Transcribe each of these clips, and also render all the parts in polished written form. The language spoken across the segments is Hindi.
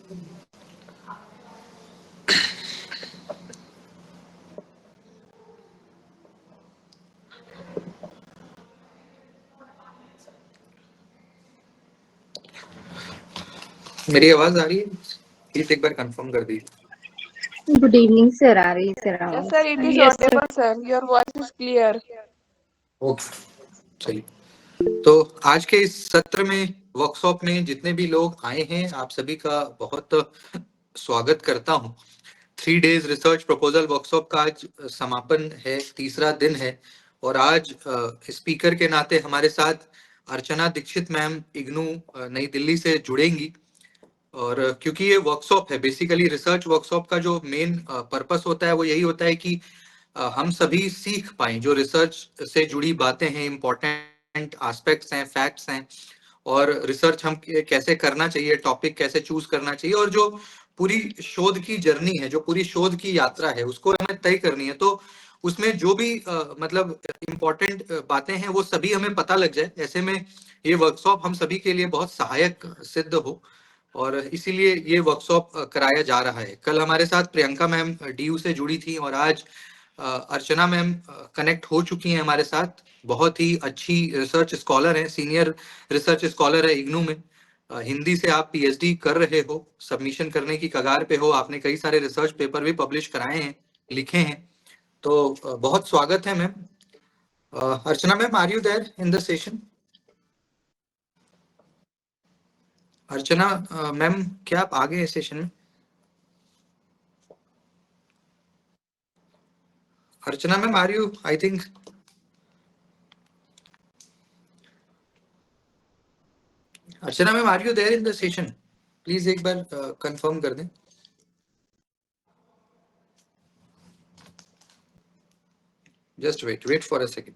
मेरी आवाज आ रही है? प्लीज एक बार कंफर्म कर दीजिए। गुड इवनिंग सर, आ रही सर Yes, आवाज। sir, it is yes sir. audible, sir. Your voice is clear. Okay, चलिए। तो आज के इस सत्र में, वर्कशॉप में जितने भी लोग आए हैं, आप सभी का बहुत स्वागत करता हूं। 3 डेज रिसर्च प्रपोजल वर्कशॉप का आज समापन है, तीसरा दिन है। और आज स्पीकर के नाते हमारे साथ अर्चना दीक्षित मैम इग्नू नई दिल्ली से जुड़ेंगी। और क्योंकि ये वर्कशॉप है, बेसिकली रिसर्च वर्कशॉप का जो मेन पर्पस होता है वो यही होता है कि हम सभी सीख पाएं, जो रिसर्च से जुड़ी बातें हैं, इम्पोर्टेंट एस्पेक्ट्स हैं, फैक्ट्स हैं, और रिसर्च हम कैसे करना चाहिए, टॉपिक कैसे चूज करना चाहिए, और जो पूरी शोध की जर्नी है, जो पूरी शोध की यात्रा है, उसको हमें तय करनी है। तो उसमें जो भी मतलब इम्पोर्टेंट बातें हैं वो सभी हमें पता लग जाए, ऐसे में ये वर्कशॉप हम सभी के लिए बहुत सहायक सिद्ध हो, और इसीलिए ये वर्कशॉप कराया जा रहा है। कल हमारे साथ प्रियंका मैम डीयू से जुड़ी थी, और आज अर्चना मैम कनेक्ट हो चुकी हैं हमारे साथ। बहुत ही अच्छी रिसर्च स्कॉलर हैं, सीनियर रिसर्च स्कॉलर है इग्नू में। हिंदी से आप पीएचडी कर रहे हो, सबमिशन करने की कगार पे हो, आपने कई सारे रिसर्च पेपर भी पब्लिश कराए हैं, लिखे हैं। तो बहुत स्वागत है ma'am. Archana ma'am, are you there in the session? Archana ma'am, क्या आप आ गए सेशन में? Archana ma'am, are you, I think Archana ma'am, are you there in the session? Please एक बार कंफर्म कर दें। Just wait for a second.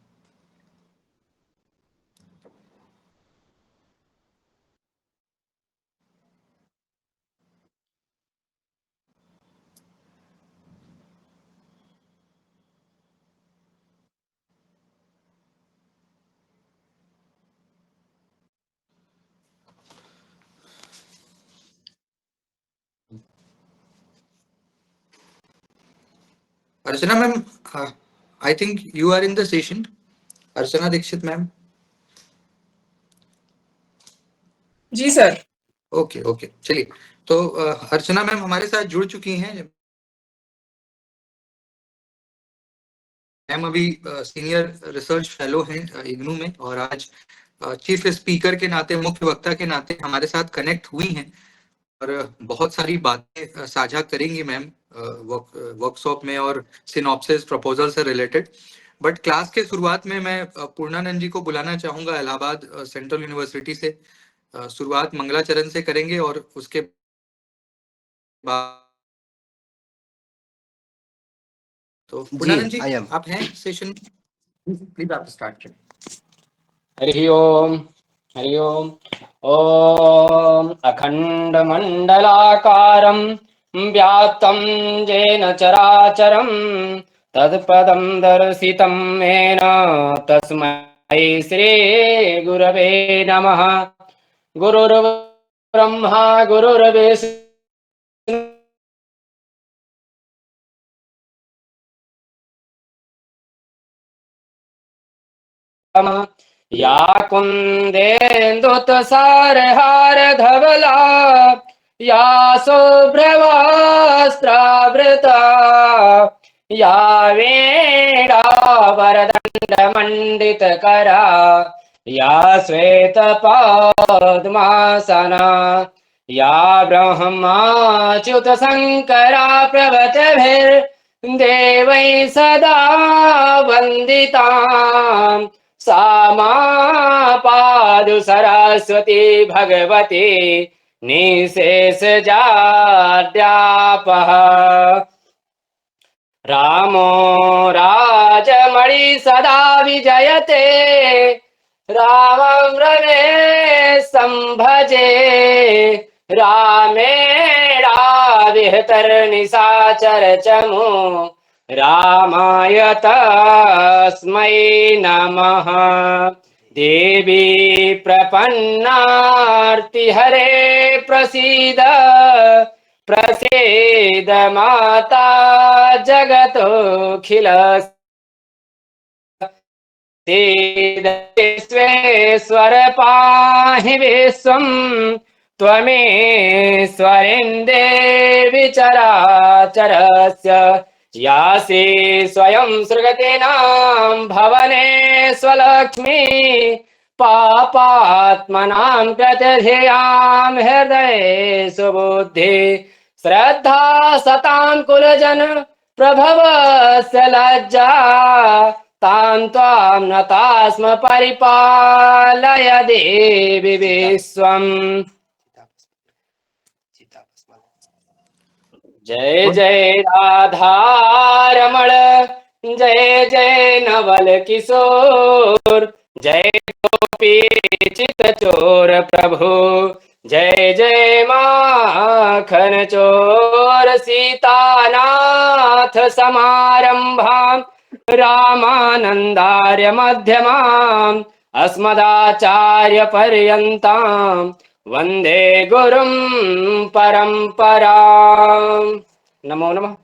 Archana ma'am, I think you are in the session. Archana Dixit ma'am. Ji sir. Okay okay, चलिए। तो अर्चना मैम हमारे साथ जुड़ चुकी हैं। मैम अभी सीनियर रिसर्च फेलो हैं इग्नू में, और आज चीफ स्पीकर के नाते, मुख्य वक्ता के नाते हमारे साथ कनेक्ट हुई हैं, और बहुत सारी बातें साझा करेंगी मैम वर्कशॉप में और सिनॉप्सिस प्रपोजल से रिलेटेड। बट क्लास के शुरुआत में मैं पूर्णानंद जी को बुलाना चाहूंगा, इलाहाबाद सेंट्रल यूनिवर्सिटी से। शुरुआत मंगलाचरण से करेंगे, और उसके बाद तो पूर्णानंद जी आप हैं सेशन, प्लीज आप स्टार्ट करें। हरि ओम, हरि ओम। ओम अखंड मंडलाकारं व्याप्तं येन चराचरं तत्पदं दर्शितं येन तस्मै श्री गुरवे नमः। गुरुर्ब्रह्मा गुरुर्विष्णु या कुन्देन्दुतसारहार धवला या शुभ्रवस्त्रावृता या वीणावरदण्डमण्डितकरा या श्वेतपद्मासना या ब्रह्माच्युतशङ्करा प्रभृतिभिर्देवैः सदा वन्दिताम् सा मा पादु सरस्वती भगवती निशेषजाड्यापः। रामो राजमणि सदा विजयते रामं रमेशं भजे। रामेणाविहतर्निशाचर चमु रामाय तस्मै नमः। देवी प्रपन्नार्तिहरे प्रसीद प्रसीद माता जगतोऽखिल विश्वेश्वर पाहि विश्वं त्वमेश्वरीं देवी चराचरस्य यासि स्वयं सृगतीनां भवने स्वलक्ष्मी पापात्मनां कृतधियां हृदये सुबुद्धि श्रद्धा सतां कुलजन प्रभवस्य लज्जा तां त्वां नता स्म परिपालय देवी विश्वम्। जय जय राधारमण जय जय नवल किशोर जय गोपी चित चोर प्रभु जय जय माखन चोर सीतानाथ समारंभाम् रामानंदार्य मध्यमाम् अस्मदाचार्य पर्यन्ताम् वंदे गुरुं परंपराम्। नमो नमः।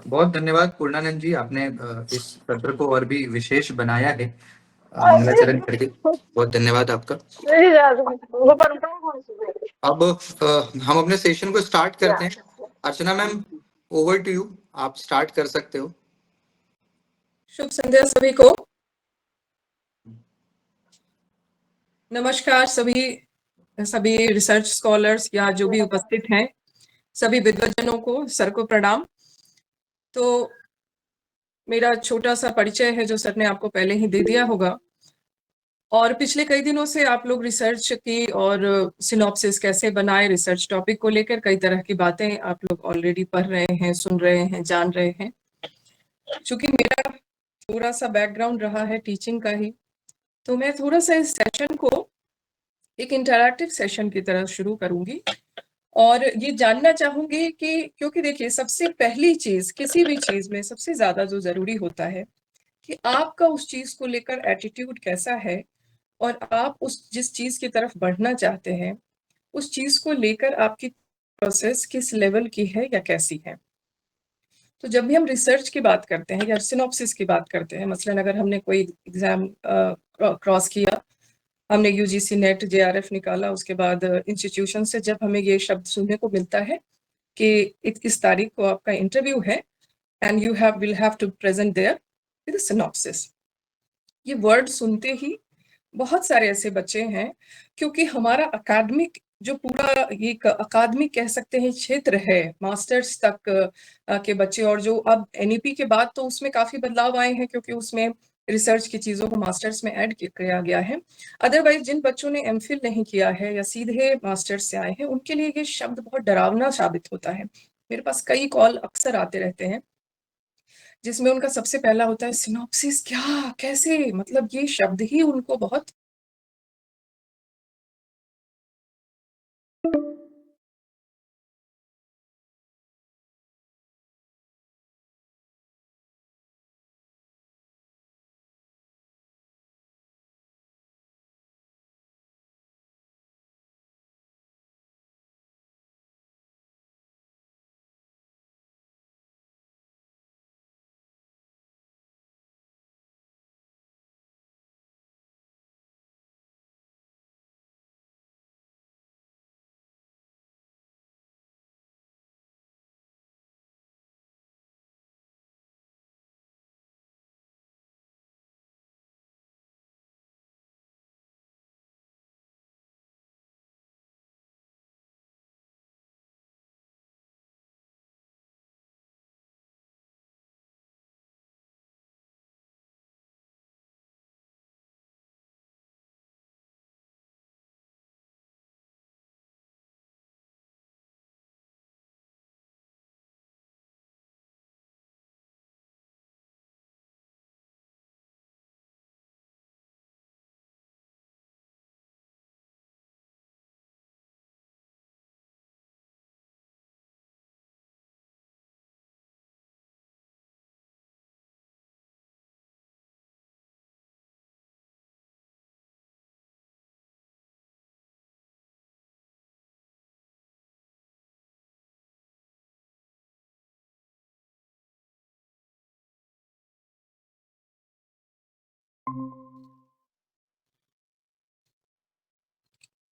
बहुत धन्यवाद पूर्णानंद जी, आपने इस सत्र को और भी विशेष बनाया है मंगलाचरण करके। बहुत धन्यवाद आपका। अब हम अपने सेशन को स्टार्ट करते हैं। अर्चना मैम, ओवर टू यू, आप स्टार्ट कर सकते हो। शुभ संध्या सभी को। नमस्कार सभी रिसर्च स्कॉलर्स या जो भी उपस्थित हैं, सभी विद्वजनों को सर को प्रणाम। तो मेरा छोटा सा परिचय है जो सर ने आपको पहले ही दे दिया होगा, और पिछले कई दिनों से आप लोग रिसर्च की और सिनॉप्सिस कैसे बनाए, रिसर्च टॉपिक को लेकर कई तरह की बातें आप लोग ऑलरेडी पढ़ रहे हैं, सुन रहे हैं, जान रहे हैं। चूंकि मेरा थोड़ा सा बैकग्राउंड रहा है टीचिंग का ही, तो मैं थोड़ा सा इस सेशन को एक इंटरैक्टिव सेशन की तरह शुरू करूंगी और ये जानना चाहूंगी कि क्योंकि देखिए, सबसे पहली चीज किसी भी चीज में सबसे ज्यादा जो जरूरी होता है कि आपका उस चीज को लेकर एटीट्यूड कैसा है और आप उस जिस चीज की तरफ बढ़ना चाहते हैं उस चीज को लेकर आपकी प्रोसेस किस लेवल की है या कैसी है। तो जब भी हम रिसर्च की बात करते हैं या सिनॉप्सिस की बात करते हैं, मसलन अगर हमने कोई एग्जाम क्रॉस किया, हमने यूजीसी नेट जेआरएफ निकाला, उसके बाद इंस्टीट्यूशन से जब हमें ये शब्द सुनने को मिलता है कि इस तारीख को आपका इंटरव्यू है and you will have to present there with a synopsis, ये वर्ड सुनते ही बहुत सारे ऐसे बच्चे हैं, क्योंकि हमारा अकादमिक जो पूरा ये अकादमिक कह सकते हैं क्षेत्र है, मास्टर्स तक के बच्चे, और जो अब एनईपी के बाद तो उसमें काफी बदलाव आए हैं क्योंकि उसमें रिसर्च की चीजों को मास्टर्स में ऐड किया गया है। अदरवाइज जिन बच्चों ने एमफिल नहीं किया है या सीधे मास्टर्स से आए हैं, उनके लिए ये शब्द बहुत डरावना साबित होता है। मेरे पास कई कॉल अक्सर आते रहते हैं जिसमें उनका सबसे पहला होता है सिनॉप्सिस क्या, कैसे, मतलब ये शब्द ही उनको बहुत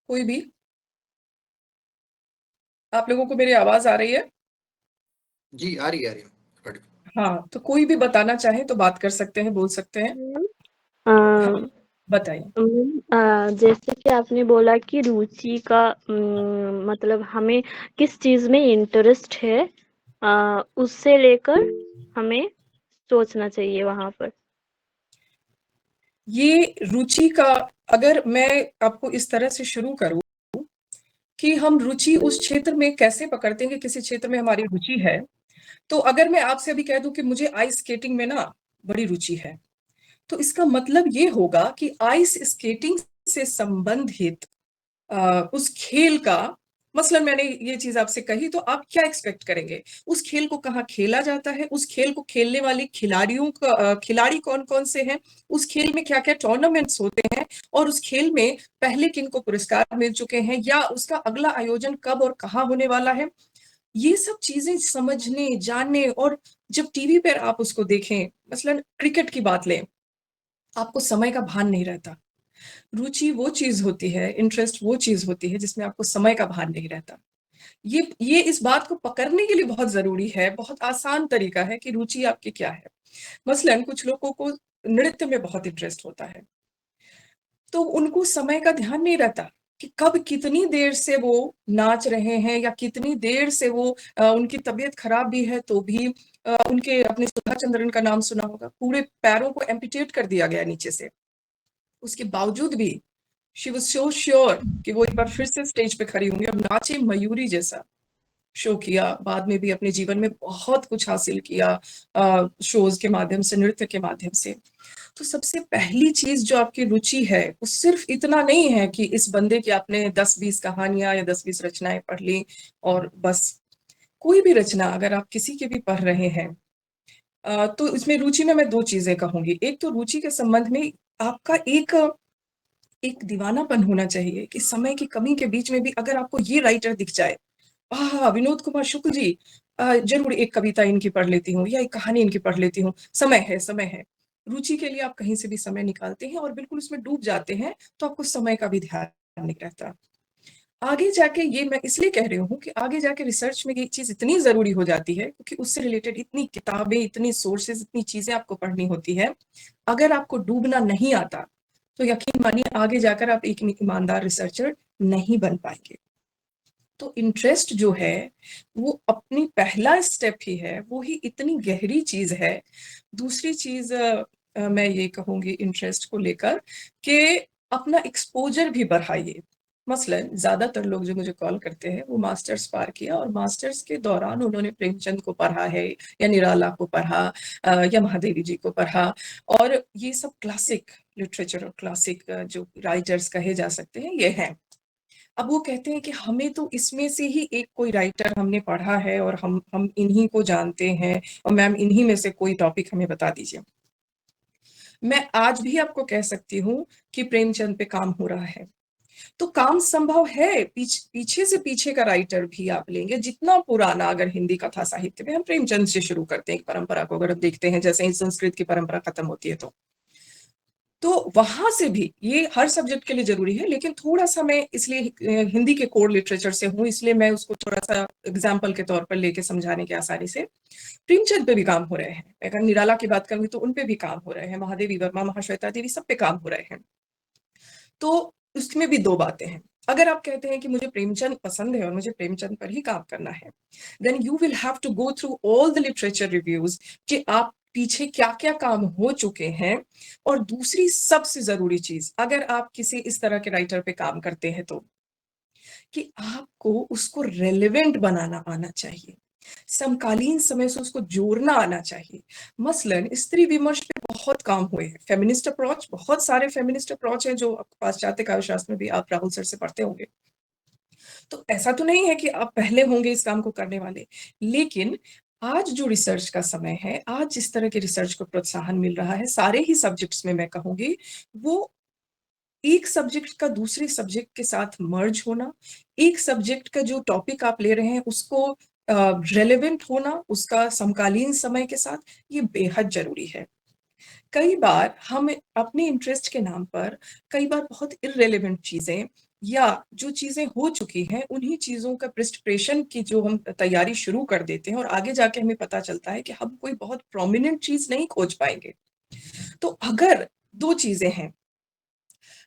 कोई भी? आप लोगों को मेरी आवाज आ रही है? जी आ रही है, आ रही है। Ready। हाँ, तो कोई भी बताना चाहे तो बात कर सकते हैं, बोल सकते हैं। हाँ, बताइए। जैसे कि आपने बोला कि रुचि का मतलब हमें किस चीज में इंटरेस्ट है, उससे लेकर हमें सोचना चाहिए वहां पर। ये रुचि का, अगर मैं आपको इस तरह से शुरू करूं कि हम रुचि उस क्षेत्र में कैसे पकड़ते हैं कि किसी क्षेत्र में हमारी रुचि है, तो अगर मैं आपसे अभी कह दूं कि मुझे आइस स्केटिंग में ना बड़ी रुचि है, तो इसका मतलब ये होगा कि आइस स्केटिंग से संबंधित उस खेल का, मसलन मैंने ये चीज आपसे कही तो आप क्या एक्सपेक्ट करेंगे? उस खेल को कहाँ खेला जाता है, उस खेल को खेलने वाले खिलाड़ियों का खिलाड़ी कौन कौन से हैं, उस खेल में क्या क्या टूर्नामेंट्स होते हैं, और उस खेल में पहले किन को पुरस्कार मिल चुके हैं, या उसका अगला आयोजन कब और कहाँ होने वाला है। ये सब चीजें समझने, जानने, और जब टीवी पर आप उसको देखें, मसलन क्रिकेट की बात लें, आपको समय का भान नहीं रहता। रुचि वो चीज होती है, इंटरेस्ट वो चीज होती है जिसमें आपको समय का भान नहीं रहता। ये इस बात को पकड़ने के लिए बहुत जरूरी है। बहुत आसान तरीका है कि रुचि आपकी क्या है। मसलन कुछ लोगों को नृत्य में बहुत इंटरेस्ट होता है, तो उनको समय का ध्यान नहीं रहता कि कब कितनी देर से वो नाच रहे हैं, या कितनी देर से वो उनकी तबीयत खराब भी है तो भी उनके, अपने सुधा चंद्रन का नाम सुना होगा, पूरे पैरों को एम्पिटेट कर दिया गया नीचे से, उसके बावजूद भी शी वाज सो श्योर कि वो एक बार फिर से स्टेज पे खड़ी होंगी और नाचे मयूरी जैसा। शो किया, बाद में भी अपने जीवन में बहुत कुछ हासिल किया शोज के माध्यम से, नृत्य के माध्यम से। तो सबसे पहली चीज जो आपकी रुचि है, वो सिर्फ इतना नहीं है कि इस बंदे की आपने 10-20 कहानियां या 10-20 रचनाएं पढ़ ली और बस। कोई भी रचना अगर आप किसी की भी पढ़ रहे हैं, तो इसमें रुचि में मैं दो चीजें कहूंगी। एक तो रुचि के संबंध में आपका एक दीवानापन होना चाहिए कि समय की कमी के बीच में भी अगर आपको ये राइटर दिख जाए, विनोद कुमार शुक्ल जी, जरूर एक कविता इनकी पढ़ लेती हूँ या एक कहानी इनकी पढ़ लेती हूँ, समय है, समय है। रुचि के लिए आप कहीं से भी समय निकालते हैं और बिल्कुल उसमें डूब जाते हैं, तो आपको समय का भी ध्यान नहीं रहता। आगे जाके, ये मैं इसलिए कह रही हूँ कि आगे जाके रिसर्च में ये चीज इतनी जरूरी हो जाती है क्योंकि उससे रिलेटेड इतनी किताबें, इतनी सोर्सेज, इतनी चीजें आपको पढ़नी होती है। अगर आपको डूबना नहीं आता तो यकीन मानिए आगे जाकर आप एक ईमानदार रिसर्चर नहीं बन पाएंगे। तो इंटरेस्ट जो है वो अपनी पहला स्टेप ही है, वो ही इतनी गहरी चीज है। दूसरी चीज मैं ये कहूंगी इंटरेस्ट को लेकर कि अपना एक्सपोजर भी बढ़ाइए। मसलन ज्यादातर लोग जो मुझे कॉल करते हैं वो मास्टर्स पार किया और मास्टर्स के दौरान उन्होंने प्रेमचंद को पढ़ा है, या निराला को पढ़ा, या महादेवी जी को पढ़ा, और ये सब क्लासिक लिटरेचर और क्लासिक जो राइटर्स कहे जा सकते हैं ये हैं। अब वो कहते हैं कि हमें तो इसमें से ही एक कोई राइटर हमने पढ़ा है और हम इन्हीं को जानते हैं, और मैम इन्हीं में से कोई टॉपिक हमें बता दीजिए। मैं आज भी आपको कह सकती हूँ कि प्रेमचंद पे काम हो रहा है, तो काम संभव है। पीछे से पीछे का राइटर भी आप लेंगे, जितना पुराना, अगर हिंदी कथा साहित्य में हम प्रेमचंद से शुरू करते हैं एक परंपरा को, अगर आप देखते हैं जैसे ही संस्कृत की परंपरा खत्म होती है तो वहां से भी, ये हर सब्जेक्ट के लिए जरूरी है, लेकिन थोड़ा सा मैं इसलिए हिंदी के कोर लिटरेचर से हूँ, इसलिए मैं उसको थोड़ा सा एग्जाम्पल के तौर पर लेके समझाने के आसानी से। प्रेमचंद पे भी काम हो रहे हैं, अगर निराला की बात करूँ तो उन पे भी काम हो रहे हैं, महादेवी वर्मा, महाश्वेता देवी, सब पे काम हो रहे हैं। तो उसमें भी दो बातें हैं। अगर आप कहते हैं कि मुझे प्रेमचंद पसंद है और मुझे प्रेमचंद पर ही काम करना है, then you will have to go through all the literature reviews कि आप पीछे क्या क्या काम हो चुके हैं। और दूसरी सबसे जरूरी चीज, अगर आप किसी इस तरह के राइटर पे काम करते हैं तो कि आपको उसको रेलेवेंट बनाना आना चाहिए, समकालीन समय से उसको जोड़ना आना चाहिए। मसलन स्त्री विमर्श पे बहुत काम हुए हैं, फेमिनिस्ट अप्रोच, बहुत सारे फेमिनिस्ट अप्रोच हैं जो पाश्चात्य काव्यशास्त्र में भी आप राहुल सर से पढ़ते होंगे। तो ऐसा तो नहीं है कि आप पहले होंगे इस काम को करने वाले, लेकिन आज जो रिसर्च का समय है, आज जिस तरह के रिसर्च को प्रोत्साहन मिल रहा है सारे ही सब्जेक्ट्स में, मैं कहूंगी वो एक सब्जेक्ट का दूसरे सब्जेक्ट के साथ मर्ज होना, एक सब्जेक्ट का जो टॉपिक आप ले रहे हैं उसको रेलेवेंट होना उसका समकालीन समय के साथ, ये बेहद जरूरी है। कई बार हम अपने इंटरेस्ट के नाम पर कई बार बहुत इर्रेलेवेंट चीज़ें या जो चीज़ें हो चुकी हैं, उन्हीं चीज़ों का प्रिपरेशन की जो हम तैयारी शुरू कर देते हैं और आगे जाके हमें पता चलता है कि हम कोई बहुत प्रोमिनेंट चीज़ नहीं खोज पाएँगे। तो अगर 2 चीज़ें हैं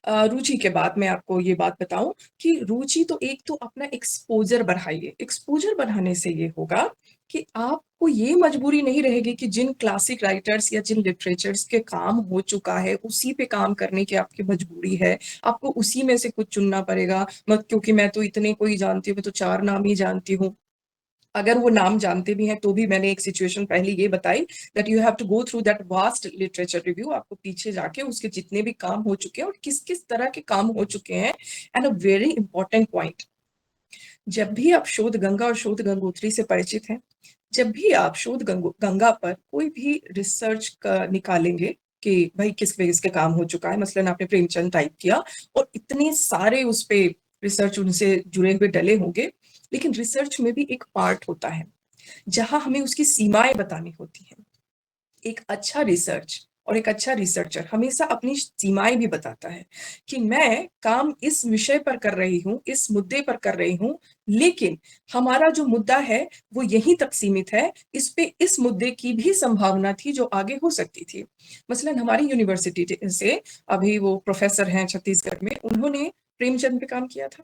रुचि के बाद मैं आपको ये बात बताऊँ कि रुचि तो एक तो अपना एक्सपोज़र बढ़ाइए। एक्सपोज़र बढ़ाने से ये होगा कि आपको ये मजबूरी नहीं रहेगी कि जिन क्लासिक राइटर्स या जिन लिटरेचर्स के काम हो चुका है, उसी पे काम करने की आपकी मजबूरी है। आपको उसी में से कुछ चुनना पड़ेगा, मत क्योंकि मैं तो इतने को ही जानती हूँ, मैं तो 4 नाम ही जानती हूँ। अगर वो नाम जानते भी हैं तो भी मैंने एक सिचुएशन पहले ये बताई that you have to go through that vast literature review. आपको पीछे जाके उसके जितने भी काम हो चुके हैं और किस-किस तरह के काम हो चुके हैं। And a very important point, जब भी आप शोध गंगा और शोध गंगोत्री से परिचित हैं, जब भी आप शोध गंगा पर कोई भी रिसर्च का निकालेंगे कि भाई किस पे किसके काम हो चुका है, मसलन आपने प्रेमचंद टाइप किया और इतने सारे उस पे रिसर्च उनसे जुड़े हुए डले होंगे, लेकिन रिसर्च में भी एक पार्ट होता है जहां हमें उसकी सीमाएं बतानी होती हैं। एक अच्छा रिसर्च और एक अच्छा रिसर्चर हमेशा अपनी सीमाएं भी बताता है कि मैं काम इस विषय पर कर रही हूँ, इस मुद्दे पर कर रही हूँ, लेकिन हमारा जो मुद्दा है वो यहीं तक सीमित है। इस पे इस मुद्दे की भी संभावना थी जो आगे हो सकती थी। मसलन हमारी यूनिवर्सिटी से अभी वो प्रोफेसर हैं छत्तीसगढ़ में, उन्होंने प्रेमचंद पे काम किया था।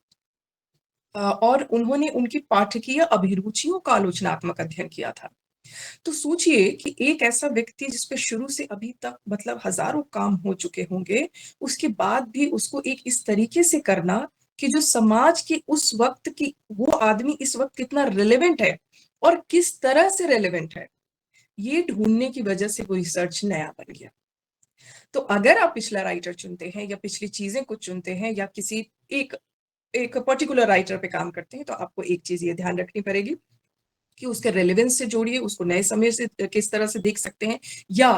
और उन्होंने उनकी पाठकीय अभिरुचियों का आलोचनात्मक अध्ययन किया था। तो सोचिए कि एक ऐसा व्यक्ति जिस पे शुरू से अभी तक मतलब हज़ारों काम हो चुके होंगे, उसके बाद भी उसको एक इस तरीके से करना कि जो समाज की उस वक़्त की वो आदमी इस वक़्त कितना रिलेवेंट है और किस तरह से रिलेवेंट है, ये ढूँढने की वजह से वो रिसर्च नया बन गया। तो अगर आप पिछला राइटर चुनते हैं या पिछली चीज़ें कुछ चुनते हैं या किसी एक एक पर्टिकुलर राइटर पे काम करते हैं, तो आपको एक चीज़ ये ध्यान रखनी पड़ेगी कि उसके रेलेवेंस से जोड़िए, उसको नए समय से किस तरह से देख सकते हैं या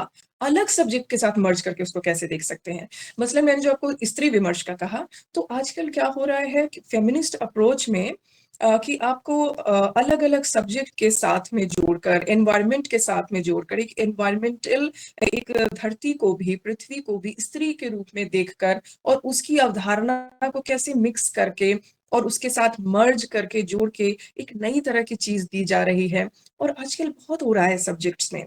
अलग सब्जेक्ट के साथ मर्ज करके उसको कैसे देख सकते हैं। मसलन मैंने जो आपको स्त्री विमर्श का कहा, तो आजकल क्या हो रहा है कि फेमिनिस्ट अप्रोच में कि आपको अलग-अलग सब्जेक्ट के साथ में जोड़कर, एनवायरनमेंट के साथ में जोड़कर एक एनवायरनमेंटल एक धरती को भी, पृथ्वी को भी स्त्री के रूप में देखकर और उसकी अवधारणा को कैसे मिक्स करके और उसके साथ मर्ज करके, जोड़ के एक नई तरह की चीज़ दी जा रही है और आजकल बहुत हो रहा है सब्जेक्ट्स में।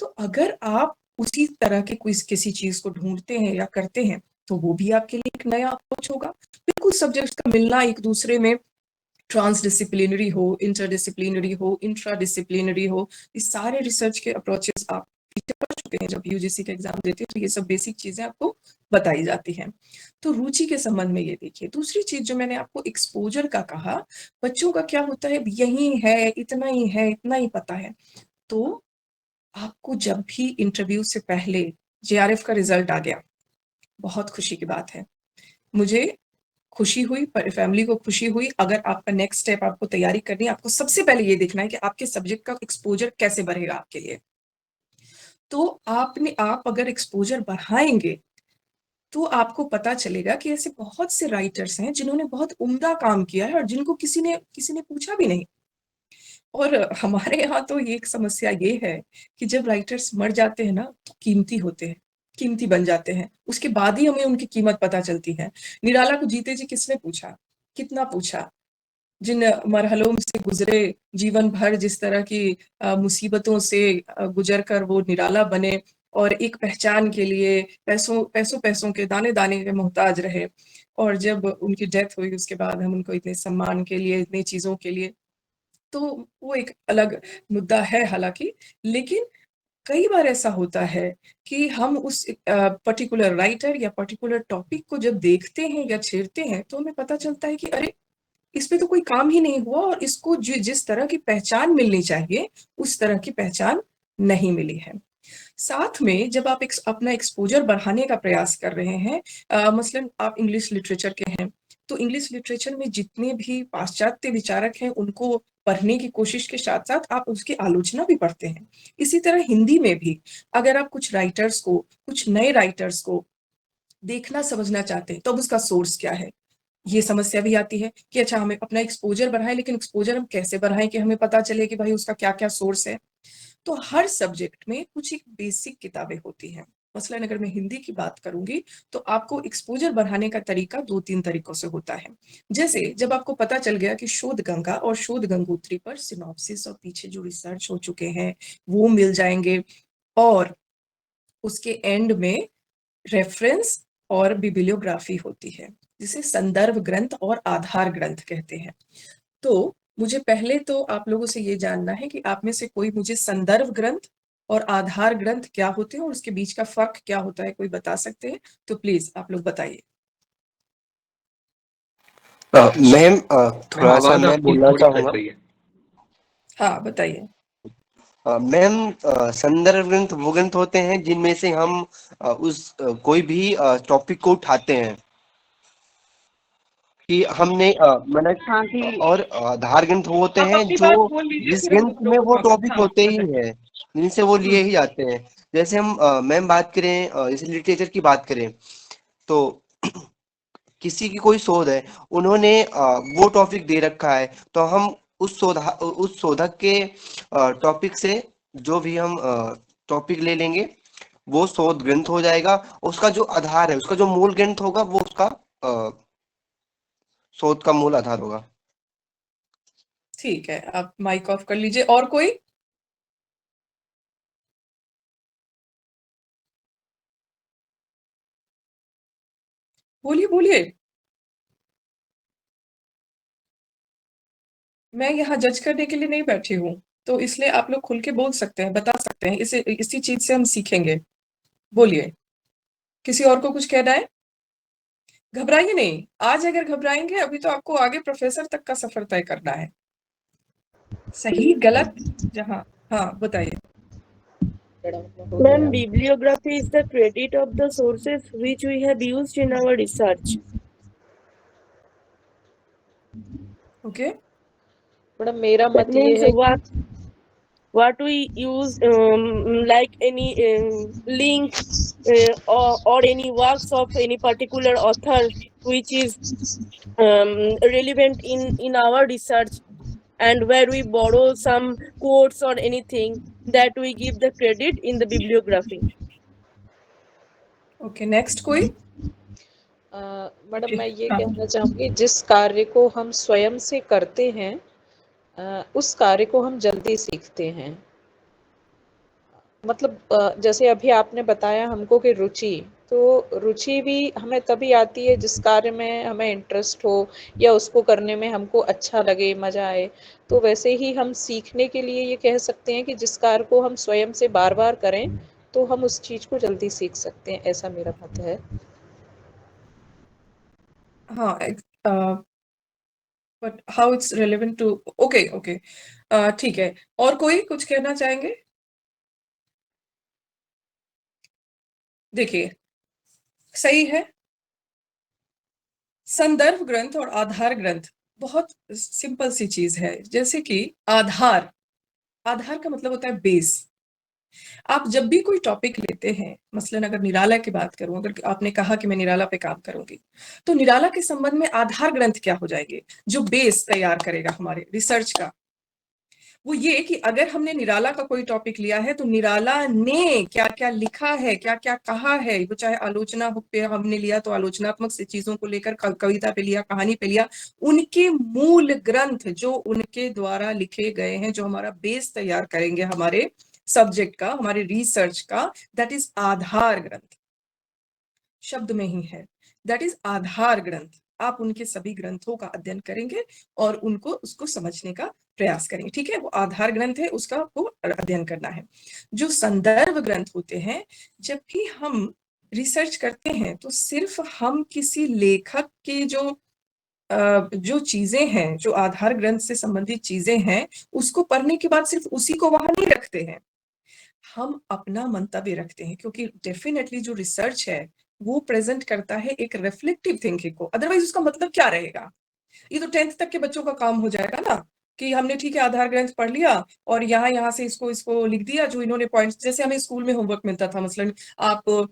तो अगर आप उसी तरह के कोई किसी चीज़ को ढूँढते हैं या करते हैं, तो वो भी आपके लिए एक नया अप्रोच होगा। फिर कुछ सब्जेक्ट्स का मिलना एक-दूसरे में ट्रांसडिसिप्लिनरी हो, इंटरडिसिप्लिनरी हो, इंट्राडिसिप्लिनरी हो, ये सारे रिसर्च के अप्रोचेस आप पीछे पढ़ चुके हैं जब यूजीसी का एग्ज़ाम देते हैं, तो ये सब बेसिक चीज़ें आपको बताई जाती हैं। तो रुचि के संबंध में ये देखिए। दूसरी चीज़ जो मैंने आपको एक्सपोज़र का कहा, बच्चों का क्या होता है, यही है, इतना ही पता है। तो आपको जब भी इंटरव्यू से पहले जेआरएफ का रिज़ल्ट आ गया, बहुत खुशी की बात है। मुझे खुशी हुई, पर फैमिली को खुशी हुई। अगर आपका नेक्स्ट स्टेप आपको तैयारी करनी है, आपको सबसे पहले ये देखना है कि आपके सब्जेक्ट का एक्सपोज़र कैसे बढ़ेगा आपके लिए। तो आप अगर एक्सपोज़र बढ़ाएँगे, तो आपको पता चलेगा कि ऐसे बहुत से राइटर्स हैं जिन्होंने बहुत उम्दा काम किया है और जिनको किसी ने पूछा भी नहीं। और हमारे यहाँ तो ये एक समस्या ये है कि जब राइटर्स मर जाते हैं ना, तो कीमती होते हैं, कीमती बन जाते हैं। उसके बाद ही हमें उनकी कीमत पता चलती है। निराला को जीते जी किसने पूछा? कितना पूछा? जिन मरहलों से गुज़रे जीवन भर जिस तरह की मुसीबतों से गुज़र कर वो निराला बने और एक पहचान के लिए पैसों के दाने-दाने के मोहताज रहे और जब उनकी डेथ हुई उसके बाद हम उनको इतने सम्मान के लिए, इतनी चीज़ों के लिए तो वो एक अलग मुद्दा है हालाँकि, लेकिन कई बार ऐसा होता है कि हम उस पर्टिकुलर राइटर या पर्टिकुलर टॉपिक को जब देखते हैं या छेड़ते हैं, तो हमें पता चलता है कि अरे! इस पे तो कोई काम ही नहीं हुआ और इसको जिस तरह की पहचान मिलनी चाहिए, उस तरह की पहचान नहीं मिली है। साथ में जब आप अपना एक्सपोज़र बढ़ाने का प्रयास कर रहे हैं मसलन आप इंग्लिश लिटरेचर के हैं, तो इंग्लिश लिटरेचर में जितने भी पाश्चात्य विचारक हैं, उनको पढ़ने की कोशिश के साथ-साथ आप उसकी आलोचना भी पढ़ते हैं। इसी तरह हिंदी में भी अगर आप कुछ राइटर्स को, कुछ नए राइटर्स को देखना समझना चाहते हैं, तो अब उसका सोर्स क्या है? ये समस्या भी आती है कि अच्छा हमें अपना एक्सपोज़र बढ़ाएँ, लेकिन एक्सपोज़र हम कैसे बढ़ाएँ कि हमें पता चले कि भाई उसका क्या-क्या सोर्स है? तो हर सब्जेक्ट में कुछ एक बेसिक किताबें होती हैं। मसलन अगर मैं हिंदी की बात करूंगी तो आपको एक्सपोजर बढ़ाने का तरीका 2-3 तरीकों से होता है। जैसे जब आपको पता चल गया कि शोध गंगा और शोध गंगोत्री पर सिनॉप्सिस और पीछे जो रिसर्च हो चुके हैं वो मिल जाएंगे, और उसके एंड में रेफरेंस और बिब्लियोग्राफी होती है, जिसे संदर्भ ग्रंथ और आधार ग्रंथ कहते हैं। तो मुझे पहले तो आप लोगों से ये जानना है कि आप में से कोई मुझे संदर्भ ग्रंथ और आधार ग्रंथ क्या होते हैं और उसके बीच का फर्क क्या होता है, कोई बता सकते हैं? तो प्लीज आप लोग बताइए। मैम थोड़ा सा आवाज मैं आपकी बोलना थोड़ी कट चाहूंगा। रही है। हाँ बताइए। मैम संदर्भ ग्रंथ वो ग्रंथ होते हैं जिनमें से हम कोई भी टॉपिक को उठाते हैं कि हमने मैंने कहा कि, और आधार ग्रंथ वो होते आप हैं अपनी बात जो बोल लीजिए, जिस फिर हम ग्रंथ दूसरों में को वो टॉपिक। टॉपिक हाँ होते ही बताइए। हैं, जिनसे वो लिए ही जाते हैं। जैसे हम मैम बात करें जैसे लिटरेचर की बात करें तो किसी की कोई शोध है, उन्होंने वो टॉपिक दे रखा है, तो हम उस शोधक के टॉपिक से जो भी हम टॉपिक ले लेंगे वो शोध ग्रंथ हो जाएगा। उसका जो आधार है, उसका जो मूल ग्रंथ होगा वो उसका शोध का मूल आधार होगा। ठीक है, आप माइक ऑफ कर लीजिए। और कोई? बोलिए बोलिए। मैं यहाँ जज करने के लिए नहीं बैठी हूँ, तो इसलिए आप लोग खुल के बोल सकते हैं, बता सकते हैं। इसी चीज से हम सीखेंगे। बोलिए, किसी और को कुछ कहना है? घबराइए नहीं, आज अगर घबराएंगे अभी तो आपको आगे प्रोफेसर तक का सफर तय करना है। सही गलत जहाँ। हाँ बताइए। Ma'am, bibliography is the credit of the sources which we have used in our research. Okay. Madam मेरा That मत ये means है what we use like any link or any works of any particular author which is relevant in our research, and where we borrow some quotes or anything, that we give the credit in the bibliography. Okay, next कोई? मैडम मैं ये हाँ। कहना चाहूंगी, जिस कार्य को हम स्वयं से करते हैं उस कार्य को हम जल्दी सीखते हैं। मतलब जैसे अभी आपने बताया हमको कि रुचि, तो रुचि भी हमें तभी आती है जिस कार्य में हमें इंटरेस्ट हो या उसको करने में हमको अच्छा लगे, मजा आए। तो वैसे ही हम सीखने के लिए ये कह सकते हैं कि जिस कार्य को हम स्वयं से बार बार करें तो हम उस चीज को जल्दी सीख सकते हैं, ऐसा मेरा मत है। हाँ, but how it's relevant to. Okay okay, ठीक है। और कोई कुछ कहना चाहेंगे? देखिए, सही है, संदर्भ ग्रंथ और आधार ग्रंथ बहुत सिंपल सी चीज है। जैसे कि आधार, आधार का मतलब होता है बेस। आप जब भी कोई टॉपिक लेते हैं, मसलन अगर निराला की बात करूं, अगर आपने कहा कि मैं निराला पे काम करूंगी, तो निराला के संबंध में आधार ग्रंथ क्या हो जाएंगे, जो बेस तैयार करेगा हमारे रिसर्च का? वो ये कि अगर हमने निराला का कोई टॉपिक लिया है तो निराला ने क्या क्या लिखा है, क्या क्या कहा है। वो चाहे आलोचना पे हमने लिया तो आलोचनात्मक से चीजों को लेकर, कविता पे लिया, कहानी पे लिया, उनके मूल ग्रंथ जो उनके द्वारा लिखे गए हैं, जो हमारा बेस तैयार करेंगे हमारे सब्जेक्ट का, हमारे रिसर्च का, दैट इज आधार ग्रंथ। शब्द में ही है, दैट इज आधार ग्रंथ। आप उनके सभी ग्रंथों का अध्ययन करेंगे और उनको उसको समझने का प्रयास करेंगे। ठीक है, वो आधार ग्रंथ है, उसका आपको अध्ययन करना है। जो संदर्भ ग्रंथ होते हैं, जब भी हम रिसर्च करते हैं तो सिर्फ हम किसी लेखक के जो चीजें हैं, जो आधार ग्रंथ से संबंधित चीजें हैं, उसको पढ़ने के बाद सिर्फ उसी को वहां नहीं रखते हैं, हम अपना मंतव्य रखते हैं। क्योंकि डेफिनेटली जो रिसर्च है वो प्रेजेंट करता है एक रिफ्लेक्टिव थिंकिंग को, अदरवाइज उसका मतलब क्या रहेगा? ये तो 10th तक के बच्चों का काम हो जाएगा ना, कि हमने ठीक है आधार ग्रंथ पढ़ लिया और यहाँ से इसको लिख दिया जो इन्होंने पॉइंट्स, जैसे हमें स्कूल में होमवर्क मिलता था, मसलन आप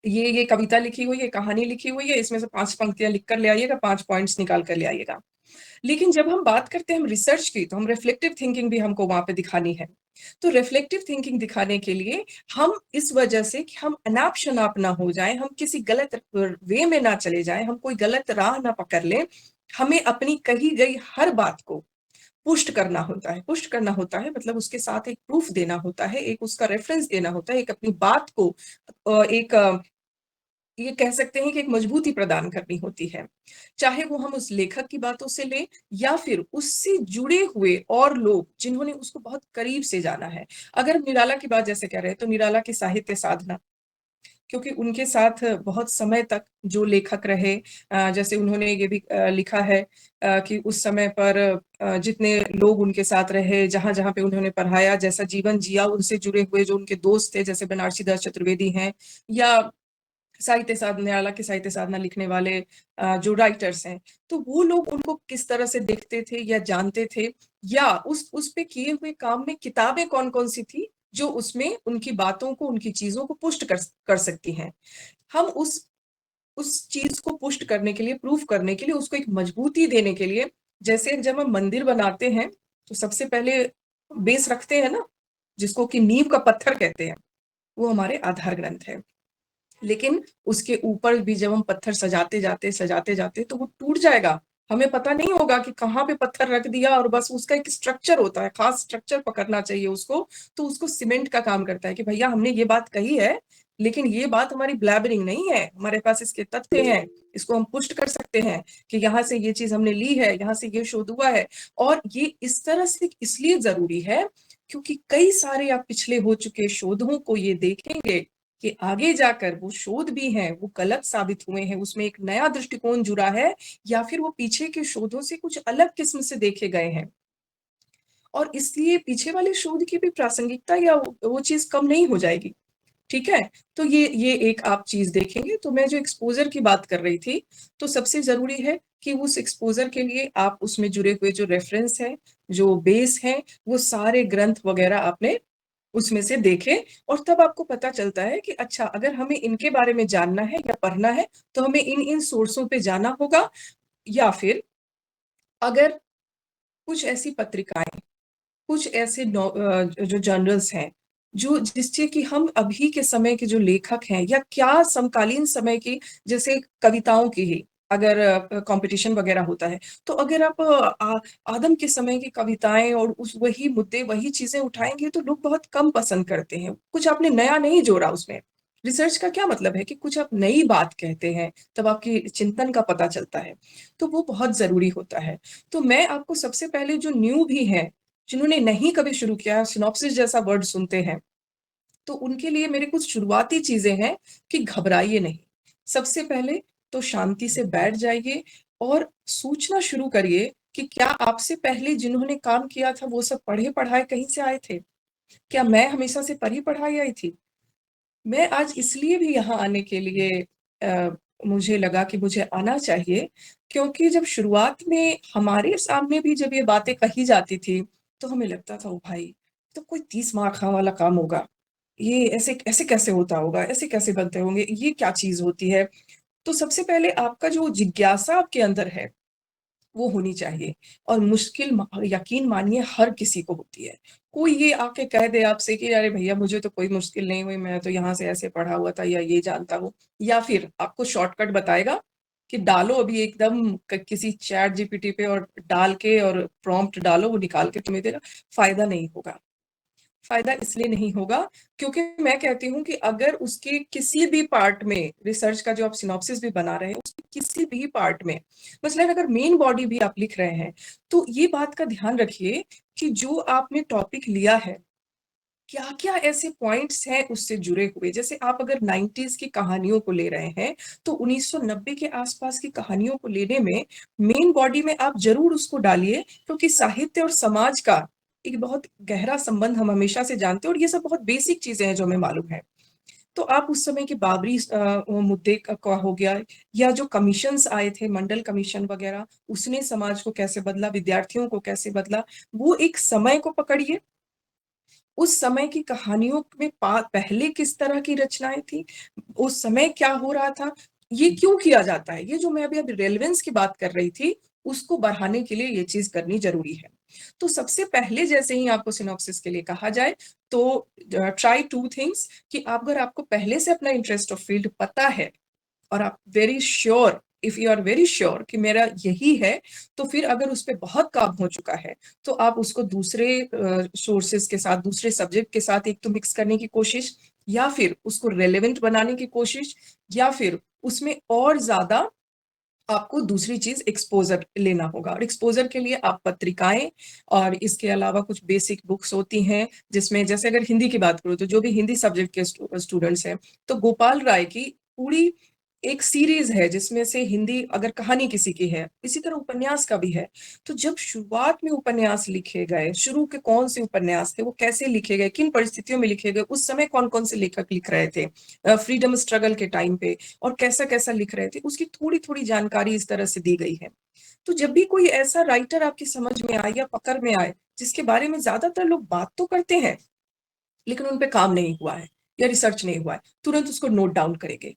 ये कविता लिखी हुई है, कहानी लिखी हुई है, इसमें से 5 पंक्तियां लिख कर ले आइएगा, 5 पॉइंट्स निकाल कर ले आइएगा। लेकिन जब हम बात करते हैं हम रिसर्च की, तो हम रिफ्लेक्टिव थिंकिंग भी हमको वहां पे दिखानी है। तो रिफ्लेक्टिव थिंकिंग दिखाने के लिए हम इस वजह से कि हम अनाप शनाप ना हो जाएं, हम किसी गलत वे में ना चले जाएं, हम कोई गलत राह ना पकड़ लें, हमें अपनी कही गई हर बात को पुष्ट करना होता है। पुष्ट करना होता है मतलब उसके साथ एक प्रूफ देना होता है, एक उसका रेफरेंस देना होता है, एक अपनी बात को एक ये कह सकते हैं कि एक मजबूती प्रदान करनी होती है, चाहे वो हम उस लेखक की बातों से लें या फिर उससे जुड़े हुए और लोग जिन्होंने उसको बहुत करीब से जाना है। अगर हम निराला की बात जैसे कह रहे हैं तो निराला की साहित्य साधना, क्योंकि उनके साथ बहुत समय तक जो लेखक रहे, जैसे उन्होंने ये भी लिखा है कि उस समय पर जितने लोग उनके साथ रहे, जहां जहां पे उन्होंने पढ़ाया, जैसा जीवन जिया, उनसे जुड़े हुए जो उनके दोस्त थे जैसे बनारसी दास चतुर्वेदी हैं, या साहित्य साधना, निराला के साहित्य साधना लिखने वाले जो राइटर्स हैं, तो वो लोग उनको किस तरह से देखते थे या जानते थे, या उस पे किए हुए काम में किताबें कौन कौन सी थी जो उसमें उनकी बातों को, उनकी चीजों को पुष्ट कर सकती हैं। हम उस चीज को पुष्ट करने के लिए, प्रूफ करने के लिए, उसको एक मजबूती देने के लिए, जैसे जब हम मंदिर बनाते हैं तो सबसे पहले बेस रखते हैं ना, जिसको कि नींव का पत्थर कहते हैं, वो हमारे आधार ग्रंथ है। लेकिन उसके ऊपर भी जब हम पत्थर सजाते जाते तो वो टूट जाएगा, हमें पता नहीं होगा कि कहाँ पे पत्थर रख दिया, और बस उसका एक स्ट्रक्चर होता है, खास स्ट्रक्चर पकड़ना चाहिए उसको। तो उसको सीमेंट का काम करता है कि भैया हमने ये बात कही है, लेकिन ये बात हमारी ब्लैबरिंग नहीं है, हमारे पास इसके तथ्य हैं, इसको हम पुष्ट कर सकते हैं कि यहाँ से ये चीज हमने ली है, यहाँ से ये शोध हुआ है। और ये इस तरह से इसलिए जरूरी है क्योंकि कई सारे आप पिछले हो चुके शोधों को ये देखेंगे कि आगे जाकर वो शोध भी हैं, वो गलत साबित हुए हैं, उसमें एक नया दृष्टिकोण जुड़ा है, या फिर वो पीछे के शोधों से कुछ अलग किस्म से देखे गए हैं, और इसलिए पीछे वाले शोध की भी प्रासंगिकता या वो चीज कम नहीं हो जाएगी। ठीक है, तो ये एक आप चीज देखेंगे। तो मैं जो एक्सपोजर की बात कर रही थी, तो सबसे जरूरी है कि उस एक्सपोजर के लिए आप उसमें जुड़े हुए जो रेफरेंस है, जो बेस है, वो सारे ग्रंथ वगैरह आपने उसमें से देखे, और तब आपको पता चलता है कि अच्छा, अगर हमें इनके बारे में जानना है या पढ़ना है तो हमें इन सोर्सों पे जाना होगा, या फिर अगर कुछ ऐसी पत्रिकाएं, कुछ ऐसे जो जर्नल्स हैं जो जिससे कि हम अभी के समय के जो लेखक हैं, या क्या समकालीन समय की, जैसे कविताओं की ही अगर कंपटीशन वगैरह होता है, तो अगर आप आदम के समय की कविताएं और उस वही मुद्दे, वही चीजें उठाएंगे तो लोग बहुत कम पसंद करते हैं। कुछ आपने नया नहीं जोड़ा उसमें। रिसर्च का क्या मतलब है कि कुछ आप नई बात कहते हैं, तब आपकी चिंतन का पता चलता है, तो वो बहुत जरूरी होता है। तो मैं आपको सबसे पहले जो न्यू भी है, जिन्होंने नहीं कभी शुरू किया, सिनॉप्सिस जैसा वर्ड सुनते हैं, तो उनके लिए मेरे कुछ शुरुआती चीजें हैं कि घबराइए नहीं। सबसे पहले तो शांति से बैठ जाइए और सोचना शुरू करिए कि क्या आपसे पहले जिन्होंने काम किया था वो सब पढ़े पढ़ाए कहीं से आए थे? क्या मैं हमेशा से पढ़ी पढ़ाई आई थी? मैं आज इसलिए भी यहाँ आने के लिए मुझे लगा कि मुझे आना चाहिए, क्योंकि जब शुरुआत में हमारे सामने भी जब ये बातें कही जाती थी, तो हमें लगता था, ओ भाई, तो कोई 30 मार्क वाला काम होगा, ये ऐसे ऐसे कैसे होता होगा, ऐसे कैसे बनते होंगे, ये क्या चीज होती है? तो सबसे पहले आपका जो जिज्ञासा आपके अंदर है वो होनी चाहिए, और मुश्किल यकीन मानिए हर किसी को होती है। कोई ये आके कह दे आपसे कि अरे भैया मुझे तो कोई मुश्किल नहीं हुई, मैं तो यहाँ से ऐसे पढ़ा हुआ था या ये जानता हूँ, या फिर आपको शॉर्टकट बताएगा कि डालो अभी एकदम किसी चैट जीपीटी पे और डाल के और प्रॉम्प्ट डालो, वो निकाल के तुम्हें देगा। फायदा नहीं होगा। फायदा इसलिए नहीं होगा क्योंकि मैं कहती हूँ कि अगर उसके किसी भी पार्ट में, रिसर्च का जो आप सिनॉप्सिस भी बना रहे हैं, उसके किसी भी पार्ट में, मतलब अगर मेन बॉडी भी आप लिख रहे हैं, तो ये बात का ध्यान रखिए कि जो आपने टॉपिक लिया है, क्या क्या ऐसे पॉइंट्स हैं उससे जुड़े हुए। जैसे आप अगर 90s की कहानियों को ले रहे हैं, तो 1990 के आसपास की कहानियों को लेने में मेन बॉडी में आप जरूर उसको डालिए, क्योंकि साहित्य और समाज का एक बहुत गहरा संबंध हम हमेशा से जानते हैं, और ये सब बहुत बेसिक चीजें हैं जो हमें मालूम है। तो आप उस समय के बाबरी मुद्दे का हो गया, या जो कमीशंस आए थे, मंडल कमीशन वगैरह, उसने समाज को कैसे बदला, विद्यार्थियों को कैसे बदला, वो एक समय को पकड़िए। उस समय की कहानियों में पहले किस तरह की रचनाएं थी, उस समय क्या हो रहा था, ये क्यों किया जाता है, ये जो मैं अभी रेलेवेंस की बात कर रही थी, उसको बढ़ाने के लिए ये चीज करनी जरूरी है। तो सबसे पहले जैसे ही आपको सिनॉप्सिस के लिए कहा जाए तो ट्राई 2 थिंग्स कि अगर आपको पहले से अपना इंटरेस्ट ऑफ फील्ड पता है और आप very sure, if you are very sure कि मेरा यही है, तो फिर अगर उस पर बहुत काम हो चुका है तो आप उसको दूसरे सोर्सेज के साथ, दूसरे सब्जेक्ट के साथ एक तो मिक्स करने की कोशिश, या फिर उसको रेलेवेंट बनाने की कोशिश, या फिर उसमें और ज्यादा आपको दूसरी चीज एक्सपोजर लेना होगा। और एक्सपोजर के लिए आप पत्रिकाएं और इसके अलावा कुछ बेसिक बुक्स होती हैं, जिसमें जैसे अगर हिंदी की बात करूं तो जो भी हिंदी सब्जेक्ट के स्टूडेंट्स हैं तो गोपाल राय की पूरी एक सीरीज है जिसमें से हिंदी अगर कहानी किसी की है, इसी तरह उपन्यास का भी है। तो जब शुरुआत में उपन्यास लिखे गए, शुरू के कौन से उपन्यास थे, वो कैसे लिखे गए, किन परिस्थितियों में लिखे गए, उस समय कौन कौन से लेखक लिख रहे थे फ्रीडम स्ट्रगल के टाइम पे, और कैसा कैसा लिख रहे थे, उसकी थोड़ी थोड़ी जानकारी इस तरह से दी गई है। तो जब भी कोई ऐसा राइटर आपकी समझ में आए या पकड़ में आए जिसके बारे में ज्यादातर लोग बात तो करते हैं लेकिन उन पे काम नहीं हुआ है या रिसर्च नहीं हुआ है, तुरंत उसको नोट डाउन करेंगे,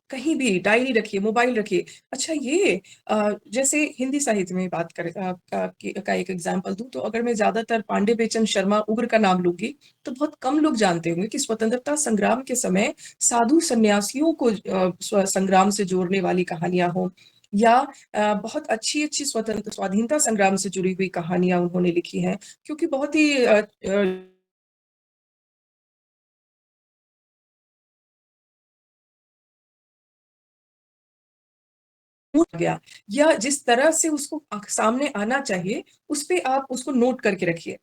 कहीं भी डायरी रखिए, मोबाइल रखिए। अच्छा ये जैसे हिंदी साहित्य में बात करें का एक एग्जांपल दूं तो अगर मैं ज्यादातर पांडे बेचन शर्मा उग्र का नाम लूंगी तो बहुत कम लोग जानते होंगे कि स्वतंत्रता संग्राम के समय साधु सन्यासियों को संग्राम से जोड़ने वाली कहानियां हो, या बहुत अच्छी अच्छी स्वतंत्र स्वाधीनता संग्राम से जुड़ी हुई कहानियां उन्होंने लिखी हैं, क्योंकि बहुत ही गया, या जिस तरह से उसको सामने आना चाहिए उस पे आप उसको नोट करके रखिए।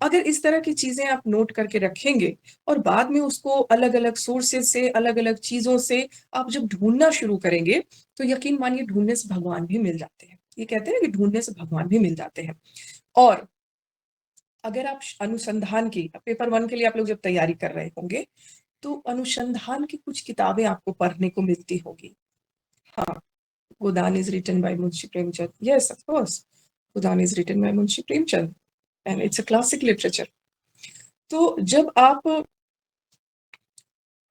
अगर इस तरह की चीजें आप नोट करके रखेंगे और बाद में उसको अलग अलग सोर्सेज से, अलग अलग चीजों से आप जब ढूंढना शुरू करेंगे तो यकीन मानिए ढूंढने से भगवान भी मिल जाते हैं। ये कहते हैं कि ढूंढने से भगवान भी मिल जाते हैं। और अगर आप अनुसंधान की पेपर 1 के लिए आप लोग जब तैयारी कर रहे होंगे तो अनुसंधान की कुछ किताबें आपको पढ़ने को मिलती होगी। हाँ, Godan is written by Munshi Premchand. Yes, of course. Godan is written by Munshi Premchand and it's a classic literature. तो जब आप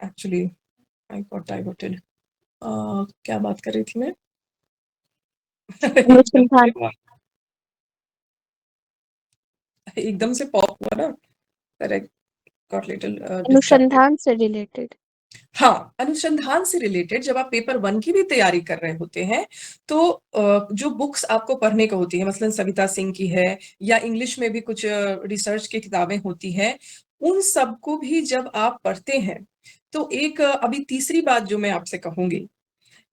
actually I got diverted. क्या बात कर रही थी मैं? अनुसंधान एकदम से पॉप हुआ ना, but I got little distracted. अनुसंधान से रिलेटेड। हाँ, अनुसंधान से रिलेटेड जब आप पेपर 1 की भी तैयारी कर रहे होते हैं तो जो बुक्स आपको पढ़ने को होती है, मसलन सविता सिंह की है या इंग्लिश में भी कुछ रिसर्च की किताबें होती हैं, उन सबको भी जब आप पढ़ते हैं तो एक अभी तीसरी बात जो मैं आपसे कहूंगी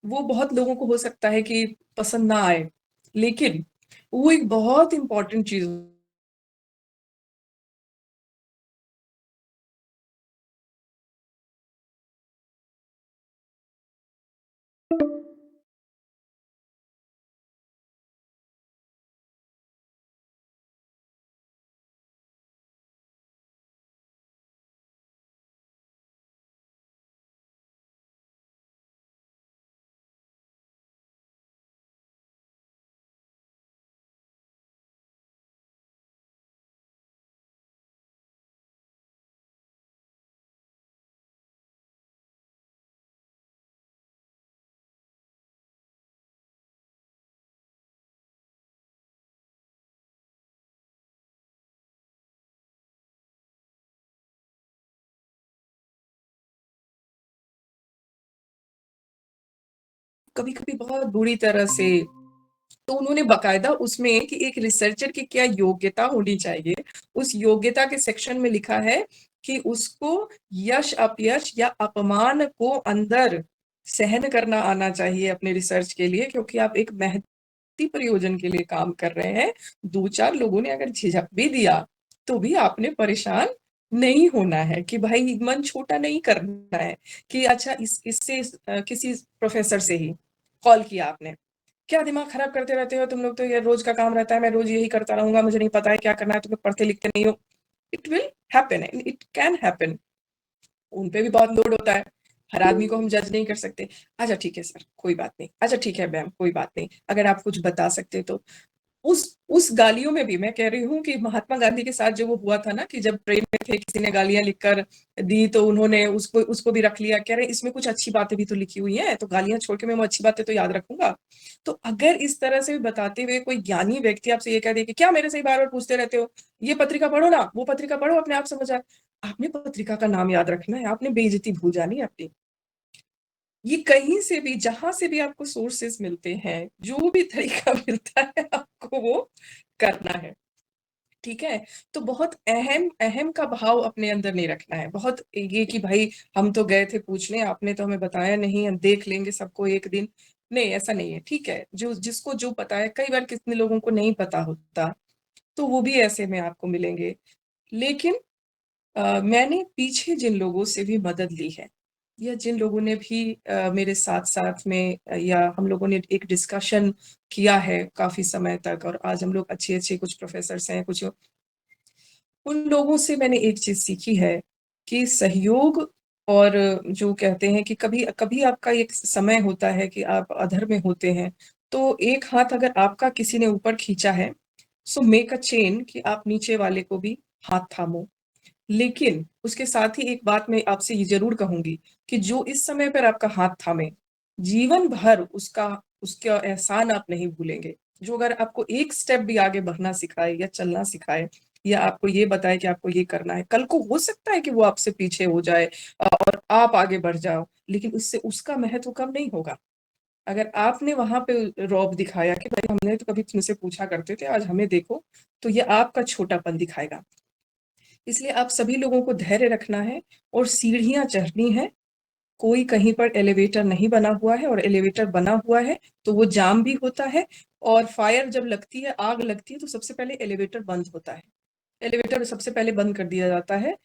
वो बहुत लोगों को हो सकता है कि पसंद ना आए, लेकिन वो एक बहुत इंपॉर्टेंट चीज कभी कभी बहुत बुरी तरह से, तो उन्होंने बकायदा उसमें कि एक रिसर्चर की क्या योग्यता होनी चाहिए, उस योग्यता के सेक्शन में लिखा है कि उसको यश अपयश या अपमान को अंदर सहन करना आना चाहिए अपने रिसर्च के लिए, क्योंकि आप एक महती प्रयोजन के लिए काम कर रहे हैं। 2-4 लोगों ने अगर झिझक भी दिया तो भी आपने परेशान नहीं होना है कि भाई मन छोटा नहीं करना है कि अच्छा इससे किसी प्रोफेसर से ही कॉल किया आपने, क्या दिमाग खराब करते रहते हो तुम लोग, तो ये रोज का काम रहता है, मैं रोज यही करता रहूंगा, मुझे नहीं पता है क्या करना है, तुम्हें पढ़ते लिखते नहीं हो। It will happen, it can happen. उन पे भी बहुत लोड होता है, हर आदमी को हम जज नहीं कर सकते। अच्छा ठीक है सर, कोई बात नहीं, अच्छा ठीक है मैम, कोई बात नहीं, अगर आप कुछ बता सकते तो उस गालियों में भी मैं कह रही हूँ कि महात्मा गांधी के साथ जो वो हुआ था ना, कि जब ट्रेन में थे, किसी ने गालियां लिखकर दी तो उन्होंने उसको भी रख लिया, कह रहे इसमें कुछ अच्छी बातें भी तो लिखी हुई हैं, तो गालियां छोड़ के मैं वो अच्छी बातें तो याद रखूंगा। तो अगर इस तरह से बताते हुए कोई ज्ञानी व्यक्ति आपसे ये कह दे कि क्या मेरे से बार बार पूछते रहते हो, ये पत्रिका पढ़ो ना, वो पत्रिका पढ़ो, अपने आप समझ आए, आपने पत्रिका का नाम याद रखना है, आपने बेइज्जती भूल जानी है अपनी। ये कहीं से भी, जहां से भी आपको सोर्सेस मिलते हैं, जो भी तरीका मिलता है, आपको वो करना है, ठीक है। तो बहुत अहम का भाव अपने अंदर नहीं रखना है, बहुत ये कि भाई हम तो गए थे पूछने, आपने तो हमें बताया नहीं, हम देख लेंगे सबको एक दिन, नहीं ऐसा नहीं है, ठीक है। जो जिसको जो पता है, कई बार कितने लोगों को नहीं पता होता, तो वो भी ऐसे में आपको मिलेंगे। लेकिन मैंने पीछे जिन लोगों से भी मदद ली है, या जिन लोगों ने भी मेरे साथ साथ में या हम लोगों ने एक डिस्कशन किया है काफी समय तक, और आज हम लोग अच्छे कुछ प्रोफेसर्स हैं, कुछ उन लोगों से मैंने एक चीज सीखी है कि सहयोग, और जो कहते हैं कि कभी कभी आपका एक समय होता है कि आप अधर में होते हैं, तो एक हाथ अगर आपका किसी ने ऊपर खींचा है, सो मेक अ चेन कि आप नीचे वाले को भी हाथ थामो। लेकिन उसके साथ ही एक बात मैं आपसे ये जरूर कहूंगी कि जो इस समय पर आपका हाथ थामे, जीवन भर उसका एहसान आप नहीं भूलेंगे। जो अगर आपको एक स्टेप भी आगे बढ़ना सिखाए या चलना सिखाए, या आपको ये बताए कि आपको ये करना है, कल को हो सकता है कि वो आपसे पीछे हो जाए और आप आगे बढ़ जाओ, लेकिन उससे उसका महत्व कम नहीं होगा। अगर आपने वहां पे रौब दिखाया कि भाई हमने तो कभी तुमसे पूछा करते थे, आज हमें देखो, तो ये आपका छोटापन दिखाएगा। इसलिए आप सभी लोगों को धैर्य रखना है और सीढ़ियां चढ़नी है। कोई कहीं पर एलिवेटर नहीं बना हुआ है, और एलिवेटर बना हुआ है तो वो जाम भी होता है, और फायर जब लगती है, आग लगती है, तो सबसे पहले एलिवेटर बंद होता है। एलिवेटर सबसे पहले बंद कर दिया जाता है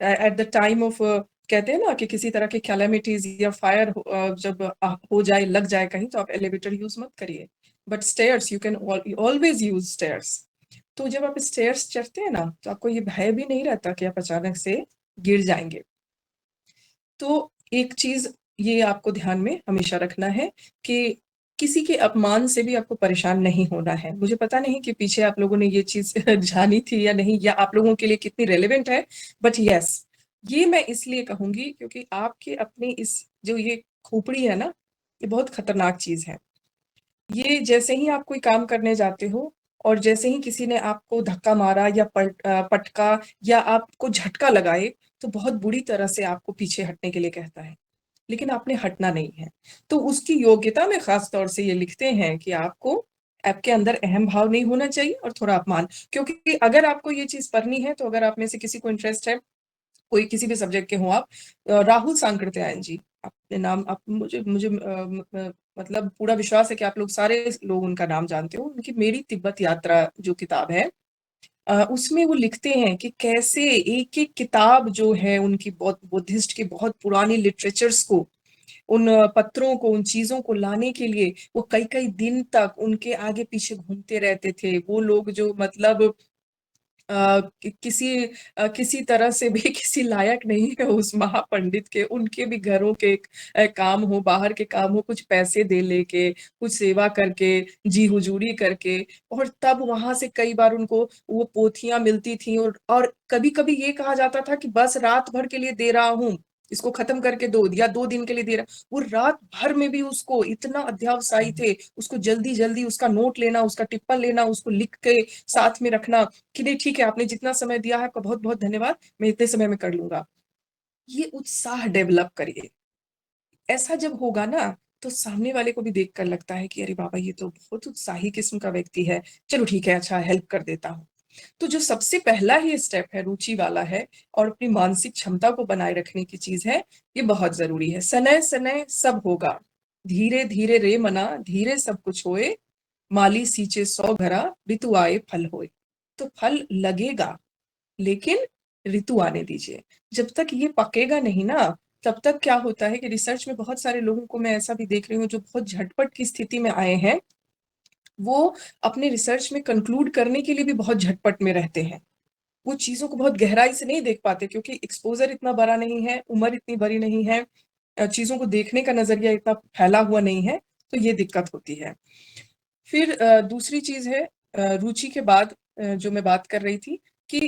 एट द टाइम ऑफ, कहते हैं ना कि किसी तरह की कैलेमिटीज या फायर जब हो जाए, लग जाए कहीं, तो आप एलिवेटर यूज मत करिए, but stairs you can always use stairs. तो जब आप स्टेयर्स चढ़ते हैं ना, तो आपको ये भय भी नहीं रहता कि आप अचानक से गिर जाएंगे। तो एक चीज ये आपको ध्यान में हमेशा रखना है कि किसी के अपमान से भी आपको परेशान नहीं होना है। मुझे पता नहीं कि पीछे आप लोगों ने ये चीज जानी थी या नहीं, या आप लोगों के लिए कितनी रेलेवेंट है, बट यस, ये मैं इसलिए कहूंगी क्योंकि आपके अपनी इस जो ये खोपड़ी है ना, ये बहुत खतरनाक चीज है। ये जैसे ही आप कोई काम करने जाते हो, और जैसे ही किसी ने आपको धक्का मारा या पटका या आपको झटका लगाए, तो बहुत बुरी तरह से आपको पीछे हटने के लिए कहता है, लेकिन आपने हटना नहीं है। तो उसकी योग्यता में खास तौर से ये लिखते हैं कि आपके अंदर अहम भाव नहीं होना चाहिए और थोड़ा अपमान। क्योंकि अगर आपको ये चीज पढ़नी है, तो अगर आप में से किसी को इंटरेस्ट है, कोई किसी भी सब्जेक्ट के हो आप, राहुल सांकृत्यायन जी, अपने नाम आप मुझे मुझे मतलब पूरा विश्वास है कि आप लोग सारे लोग उनका नाम जानते हो। उनकी मेरी तिब्बत यात्रा जो किताब है, उसमें वो लिखते हैं कि कैसे एक एक किताब जो है उनकी, बहुत बुद्धिस्ट की बहुत पुरानी लिटरेचर्स को, उन पत्रों को, उन चीजों को लाने के लिए वो कई कई दिन तक उनके आगे पीछे घूमते रहते थे। वो लोग जो मतलब किसी तरह से भी किसी लायक नहीं है उस महापंडित के, उनके भी घरों के काम हो, बाहर के काम हो, कुछ पैसे दे लेके, कुछ सेवा करके, जी हुजूरी करके, और तब वहां से कई बार उनको वो पोथियां मिलती थी, और कभी कभी ये कहा जाता था कि बस रात भर के लिए दे रहा हूँ, इसको खत्म करके दो, या 2 दिन के लिए दे रहा। वो रात भर में भी उसको इतना अध्यावसायी थे, उसको जल्दी जल्दी उसका नोट लेना, उसका टिप्पण लेना, उसको लिख के साथ में रखना कि नहीं ठीक है, आपने जितना समय दिया है आपका बहुत बहुत धन्यवाद, मैं इतने समय में कर लूंगा। ये उत्साह डेवलप करिए। ऐसा जब होगा ना, तो सामने वाले को भी देखकर लगता है कि अरे बाबा, ये तो बहुत उत्साही किस्म का व्यक्ति है, चलो ठीक है, अच्छा हेल्प कर देता हूँ। तो जो सबसे पहला ही स्टेप है, रुचि वाला है, और अपनी मानसिक क्षमता को बनाए रखने की चीज है, ये बहुत जरूरी है। सनय सनय सब होगा, धीरे धीरे रे मना, धीरे सब कुछ होए, माली सींचे 100 घरा, ऋतु आए फल होए। तो फल लगेगा, लेकिन ऋतु आने दीजिए। जब तक ये पकेगा नहीं ना, तब तक क्या होता है कि रिसर्च में बहुत सारे लोगों को मैं ऐसा भी देख रही हूँ जो बहुत झटपट की स्थिति में आए हैं, वो अपने रिसर्च में कंक्लूड करने के लिए भी बहुत झटपट में रहते हैं। वो चीजों को बहुत गहराई से नहीं देख पाते, क्योंकि एक्सपोजर इतना बड़ा नहीं है, उम्र इतनी बड़ी नहीं है, चीजों को देखने का नजरिया इतना फैला हुआ नहीं है, तो ये दिक्कत होती है। फिर दूसरी चीज है रुचि के बाद जो मैं बात कर रही थी कि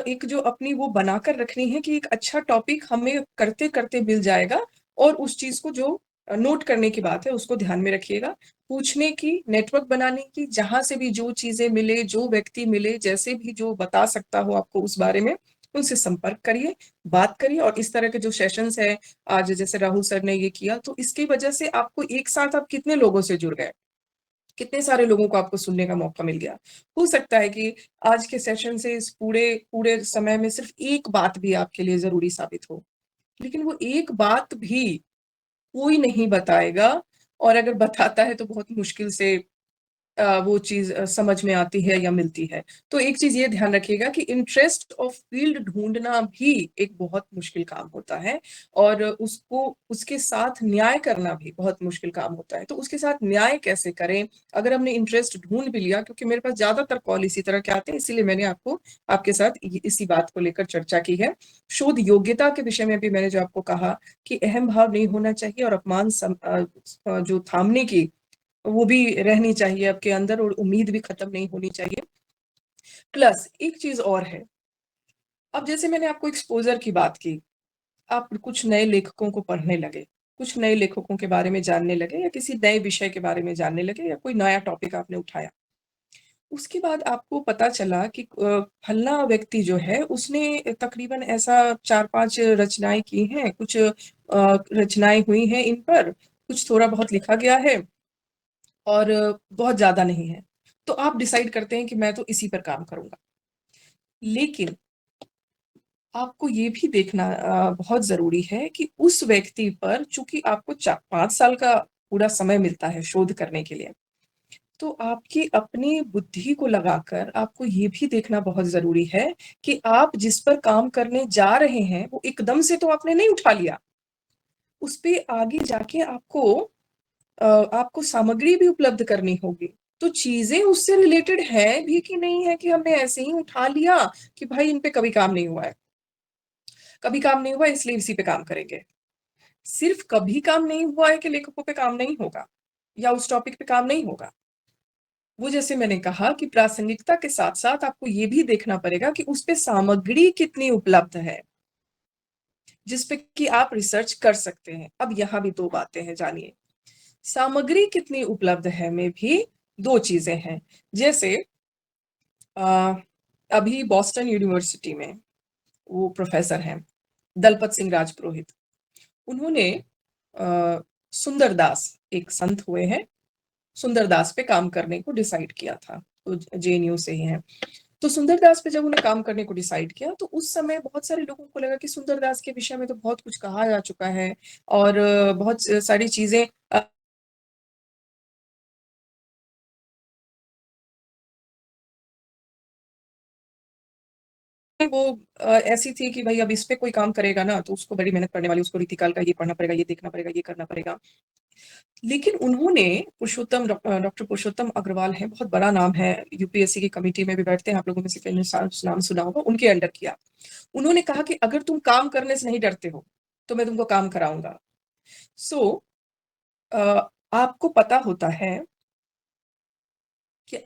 एक जो अपनी वो बनाकर रखनी है कि एक अच्छा टॉपिक हमें करते-करते मिल जाएगा और उस चीज़ को जो नोट करने की बात है उसको ध्यान में रखिएगा। पूछने की, नेटवर्क बनाने की, जहाँ से भी जो चीज़ें मिले, जो व्यक्ति मिले, जैसे भी जो बता सकता हो आपको उस बारे में, उनसे संपर्क करिए, बात करिए और इस तरह के जो सेशंस हैं, आज जैसे राहुल सर ने ये किया, तो इसकी वजह से आपको एक साथ आप कितने लोगों से जुड़ गए। कितने सारे लोगों को आपको सुनने का मौका मिल गया। हो सकता है कि आज के सेशन से इस पूरे पूरे समय में सिर्फ एक बात भी आपके लिए ज़रूरी साबित हो। लेकिन वो एक बात भी कोई नहीं बताएगा और अगर बताता है तो बहुत मुश्किल से वो चीज़ समझ में आती है या मिलती है। तो एक चीज़ ये ध्यान रखिएगा कि इंटरेस्ट ऑफ फ़ील्ड ढूँढना भी एक बहुत मुश्किल काम होता है और उसको उसके साथ न्याय करना भी बहुत मुश्किल काम होता है। तो उसके साथ न्याय कैसे करें? अगर हमने इंटरेस्ट ढूँढ भी लिया क्योंकि मेरे पास ज़्यादातर कॉल इसी तरह के आते हैं, इसीलिए मैंने आपके साथ इ इसी बात को लेकर चर्चा की है। शोध योग्यता के विषय में भी मैंने जो आपको कहा कि अहम भाव नहीं होना चाहिए और अपमान जो थामने की वो भी रहनी चाहिए आपके अंदर और उम्मीद भी खत्म नहीं होनी चाहिए। प्लस एक चीज़ और है, अब जैसे मैंने आपको एक्सपोज़र की बात की, आप कुछ नए लेखकों को पढ़ने लगे, कुछ नए लेखकों के बारे में जानने लगे या किसी नए विषय के बारे में जानने लगे या कोई नया टॉपिक आपने उठाया। उसके बाद आपको पता चला कि फलना व्यक्ति जो है उसने तकरीबन ऐसा 4-5 रचनाएँ की हैं, कुछ रचनाएँ हुई हैं इन पर, कुछ थोड़ा बहुत लिखा गया है और बहुत ज़्यादा नहीं है। तो आप डिसाइड करते हैं कि मैं तो इसी पर काम करूँगा। लेकिन आपको ये भी देखना बहुत ज़रूरी है कि उस व्यक्ति पर चूँकि आपको 5 साल का पूरा समय मिलता है शोध करने के लिए, तो आपकी अपनी बुद्धि को लगाकर आपको ये भी देखना बहुत ज़रूरी है कि आप जिस पर काम करने जा रहे हैं, वो एकदम से तो आपने नहीं उठा लिया। उसपे आगे जाके आपको सामग्री भी उपलब्ध करनी होगी। तो चीज़ें उससे रिलेटेड हैं भी कि नहीं है कि हमने ऐसे ही उठा लिया कि भाई इन पे कभी काम नहीं हुआ है। कभी काम नहीं हुआ है इसलिए इसी पे काम करेंगे। सिर्फ़ कभी काम नहीं हुआ है कि लेखकों पे काम नहीं होगा या उस टॉपिक पे काम नहीं होगा। वो जैसे मैंने कहा कि प्रासंगिकता के साथ-साथ आपको ये भी देखना पड़ेगा कि उस पे सामग्री कितनी उपलब्ध है, जिस पे कि आप रिसर्च कर सकते हैं। अब यहाँ भी 2 बातें हैं जानिए। सामग्री कितनी उपलब्ध है में भी 2 चीज़ें हैं। जैसे अ, अभी बॉस्टन यूनिवर्सिटी में वो प्रोफ़ेसर हैं, दलपत सिंह राजपुरोहित। उन्होंने सुंदर दास एक संत हुए हैं, सुंदर दास पे काम करने को डिसाइड किया था, तो जेएनयू से ही हैं। तो सुंदर दास पे जब उन्हें काम करने को डिसाइड किया, तो उस समय बहुत सारे लोगों को लगा कि सुंदर दास के विषय में तो बहुत कुछ कहा जा चुका है और बहुत सारी चीज़ें वो ऐसी थी कि भई अब इस पे कोई काम करेगा ना, तो उसको बड़ी मेहनत पड़ने वाली, उसको रीतिकाल का ये पढ़ना पड़ेगा, ये देखना पड़ेगा, ये करना पड़ेगा। लेकिन उन्होंने डॉक्टर पुरुषोत्तम अग्रवाल हैं, बहुत बड़ा नाम है, यूपीएससी की कमिटी में भी बैठते हैं, आप लोगों में से कई ने नाम सुना होगा, उनके अंडर किया। उन्होंने कहा कि अगर तुम काम करने से नहीं डरते हो, तो मैं तुमको काम कराऊँगा। सो आपको पता होता है कि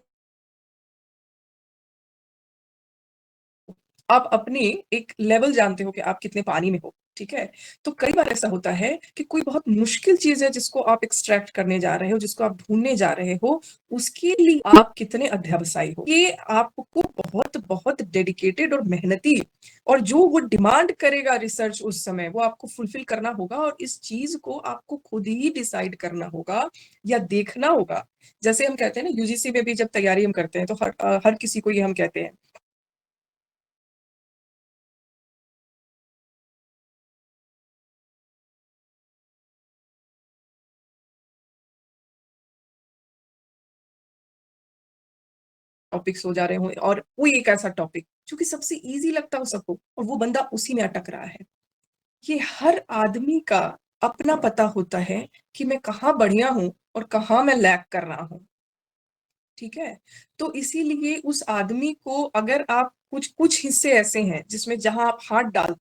आप अपनी एक लेवल जानते हो कि आप कितने पानी में हो, ठीक है? तो कई बार ऐसा होता है कि कोई बहुत मुश्किल चीज़ है जिसको आप एक्सट्रैक्ट करने जा रहे हो, जिसको आप ढूँढने जा रहे हो, उसके लिए आप कितने अध्यवसायी हो। ये आपको बहुत डेडिकेटेड और मेहनती और जो वो डिमांड करेगा रिसर्च उस समय, वो आपको फुलफ़िल करना होगा और इस चीज़ को आपको खुद ही डिसाइड करना होगा या देखना होगा। जैसे हम कहते हैं ना यूजीसी में भी जब तैयारी हम करते हैं तो हर किसी को ये हम कहते हैं टॉपिक्स हो जा रहे हों और कोई एक ऐसा टॉपिक जो कि सबसे ईज़ी लगता हो सबको और वो बंदा उसी में अटक रहा है। ये हर आदमी का अपना पता होता है कि मैं कहाँ बढ़िया हूँ और कहाँ मैं लैग कर रहा हूँ, ठीक है? तो इसीलिए उस आदमी को अगर आप कुछ हिस्से ऐसे हैं जिसमें जहाँ आप हाथ डाल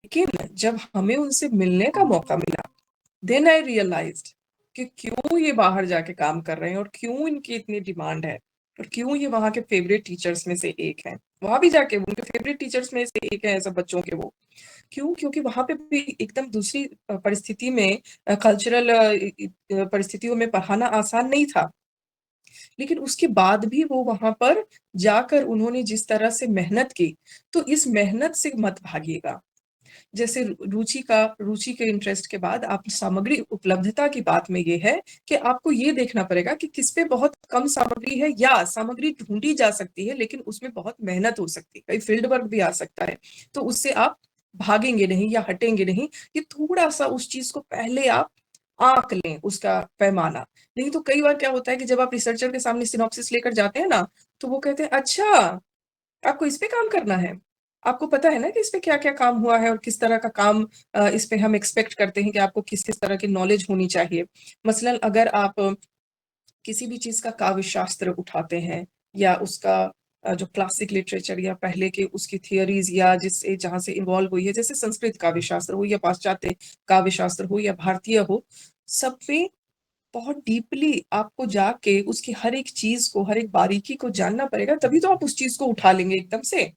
लेकिन जब हमें उनसे मिलने का मौका मिला, देन आई रियलाइज्ड कि क्यों ये बाहर जाके काम कर रहे हैं और क्यों इनकी इतनी डिमांड है और क्यों ये वहाँ के फेवरेट टीचर्स में से एक है। वहां भी जाके उनके फेवरेट टीचर्स में से एक है सब बच्चों के वो। क्यों? क्योंकि वहां पे भी एकदम दूसरी परिस्थिति में, कल्चरल परिस्थितियों में पढ़ाना आसान नहीं था। लेकिन उसके बाद भी वो वहां पर जाकर उन्होंने जिस तरह से मेहनत की, तो इस मेहनत से मत भागिएगा। जैसे रुचि के इंटरेस्ट के बाद आप सामग्री उपलब्धता की बात में ये है कि आपको ये देखना पड़ेगा कि किस पे बहुत कम सामग्री है, या सामग्री ढूंढी जा सकती है लेकिन उसमें बहुत मेहनत हो सकती है, कई फील्ड वर्क भी आ सकता है, तो उससे आप भागेंगे नहीं या हटेंगे नहीं। ये थोड़ा सा उस चीज को पहले आप आंक लें, उसका पैमाना। नहीं तो कई बार क्या होता है कि जब आप रिसर्चर के सामने सिनॉप्सिस लेकर जाते हैं ना, तो वो कहते हैं अच्छा आपको इस पे काम करना है, आपको पता है ना कि इस पे क्या क्या काम हुआ है और किस तरह का काम इस पे हम एक्सपेक्ट करते हैं कि आपको किस किस तरह की नॉलेज होनी चाहिए। मसलन अगर आप किसी भी चीज का काव्य शास्त्र उठाते हैं, या उसका जो क्लासिक लिटरेचर या पहले के उसकी थियोरीज या जिससे जहां से इन्वॉल्व हुई है, जैसे संस्कृत काव्य शास्त्र हो या पाश्चात्य काव्य शास्त्र हो या भारतीय हो, सब पे बहुत डीपली आपको जाके उसकी हर एक चीज को, हर एक बारीकी को जानना पड़ेगा, तभी तो आप उस चीज को उठा लेंगे एकदम से।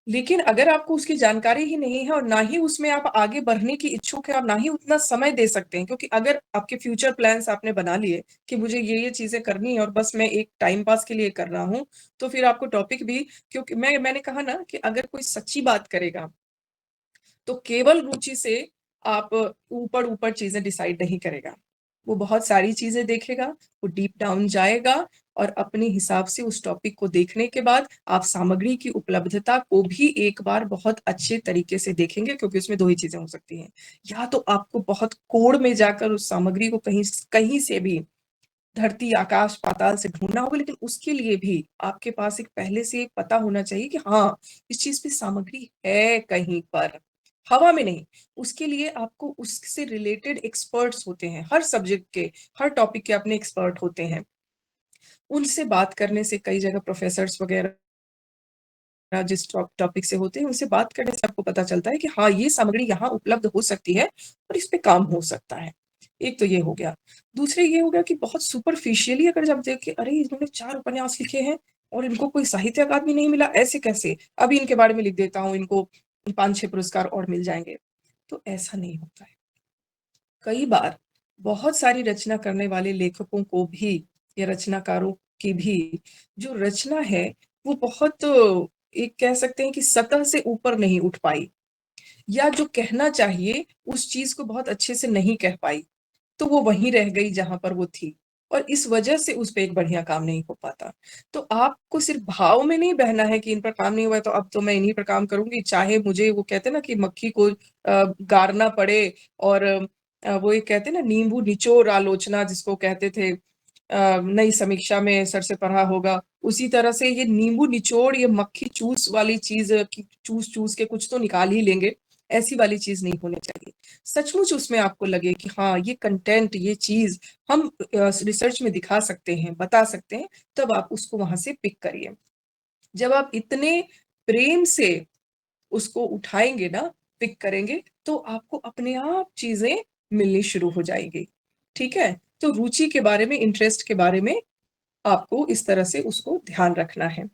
लेकिन अगर आपको उसकी जानकारी ही नहीं है और ना ही उसमें आप आगे बढ़ने की इच्छुक है और ना ही उतना समय दे सकते हैं, क्योंकि अगर आपके फ्यूचर प्लान्स आपने बना लिए कि मुझे ये चीजें करनी है और बस मैं एक टाइम पास के लिए कर रहा हूं, तो फिर आपको टॉपिक भी, क्योंकि मैंने कहा ना कि अगर कोई सच्ची बात करेगा तो केवल रुचि से आप ऊपर ऊपर चीजें डिसाइड नहीं करेगा, वो बहुत सारी चीजें देखेगा, वो डीप डाउन जाएगा और अपने हिसाब से उस टॉपिक को देखने के बाद आप सामग्री की उपलब्धता को भी एक बार बहुत अच्छे तरीके से देखेंगे, क्योंकि उसमें दो ही चीजें हो सकती हैं। या तो आपको बहुत कोड़ में जाकर उस सामग्री को कहीं कहीं से भी, धरती आकाश पाताल से ढूंढना होगा, लेकिन उसके लिए भी आपके पास एक पहले से एक पता होना चाहिए कि हाँ इस चीज पे सामग्री है कहीं पर, हवा में नहीं। उसके लिए आपको उससे रिलेटेड एक्सपर्ट्स होते हैं, हर सब्जेक्ट के, हर टॉपिक के अपने एक्सपर्ट होते हैं। उनसे बात करने से, कई जगह प्रोफेसर्स वगैरह जिस टॉपिक से होते हैं उनसे बात करने से आपको पता चलता है कि हाँ ये सामग्री यहाँ उपलब्ध हो सकती है और इस पे काम हो सकता है। एक तो ये हो गया। दूसरे ये हो गया कि बहुत सुपरफिशियली अगर जब देखे अरे इन्होंने 4 उपन्यास लिखे हैं और इनको कोई साहित्य अकादमी नहीं मिला, ऐसे कैसे, अभी इनके बारे में लिख देता हूँ, इनको 5-6 पुरस्कार और मिल जाएंगे। तो ऐसा नहीं होता है। कई बार बहुत सारी रचना करने वाले लेखकों को भी या रचनाकारों की भी जो रचना है वो बहुत, एक कह सकते हैं कि सतह से ऊपर नहीं उठ पाई, या जो कहना चाहिए उस चीज को बहुत अच्छे से नहीं कह पाई, तो वो वहीं रह गई जहां पर वो थी, और इस वजह से उस पे एक बढ़िया काम नहीं हो पाता। तो आपको सिर्फ भाव में नहीं बहना है कि इन पर काम नहीं हुआ है तो अब तो मैं इन्हीं पर काम करूंगी, चाहे मुझे, वो कहते हैं ना कि मक्खी को गारना पड़े, और वो एक कहते हैं ना नींबू निचोड़ आलोचना जिसको कहते थे, नई समीक्षा में सर से पढ़ा होगा, उसी तरह से ये नींबू निचोड़, ये मक्खी चूस वाली चीज की चूस चूस के कुछ तो निकाल ही लेंगे, ऐसी वाली चीज नहीं होनी चाहिए। सचमुच उसमें आपको लगे कि हाँ ये कंटेंट, ये चीज हम रिसर्च में दिखा सकते हैं, बता सकते हैं, तब आप उसको वहां से पिक करिए। जब आप इतने प्रेम से उसको उठाएंगे ना, पिक करेंगे, तो आपको अपने आप चीजें मिलनी शुरू हो जाएंगी। ठीक है, तो रुचि के बारे में, इंटरेस्ट के बारे में आपको इस तरह से उसको ध्यान रखना है।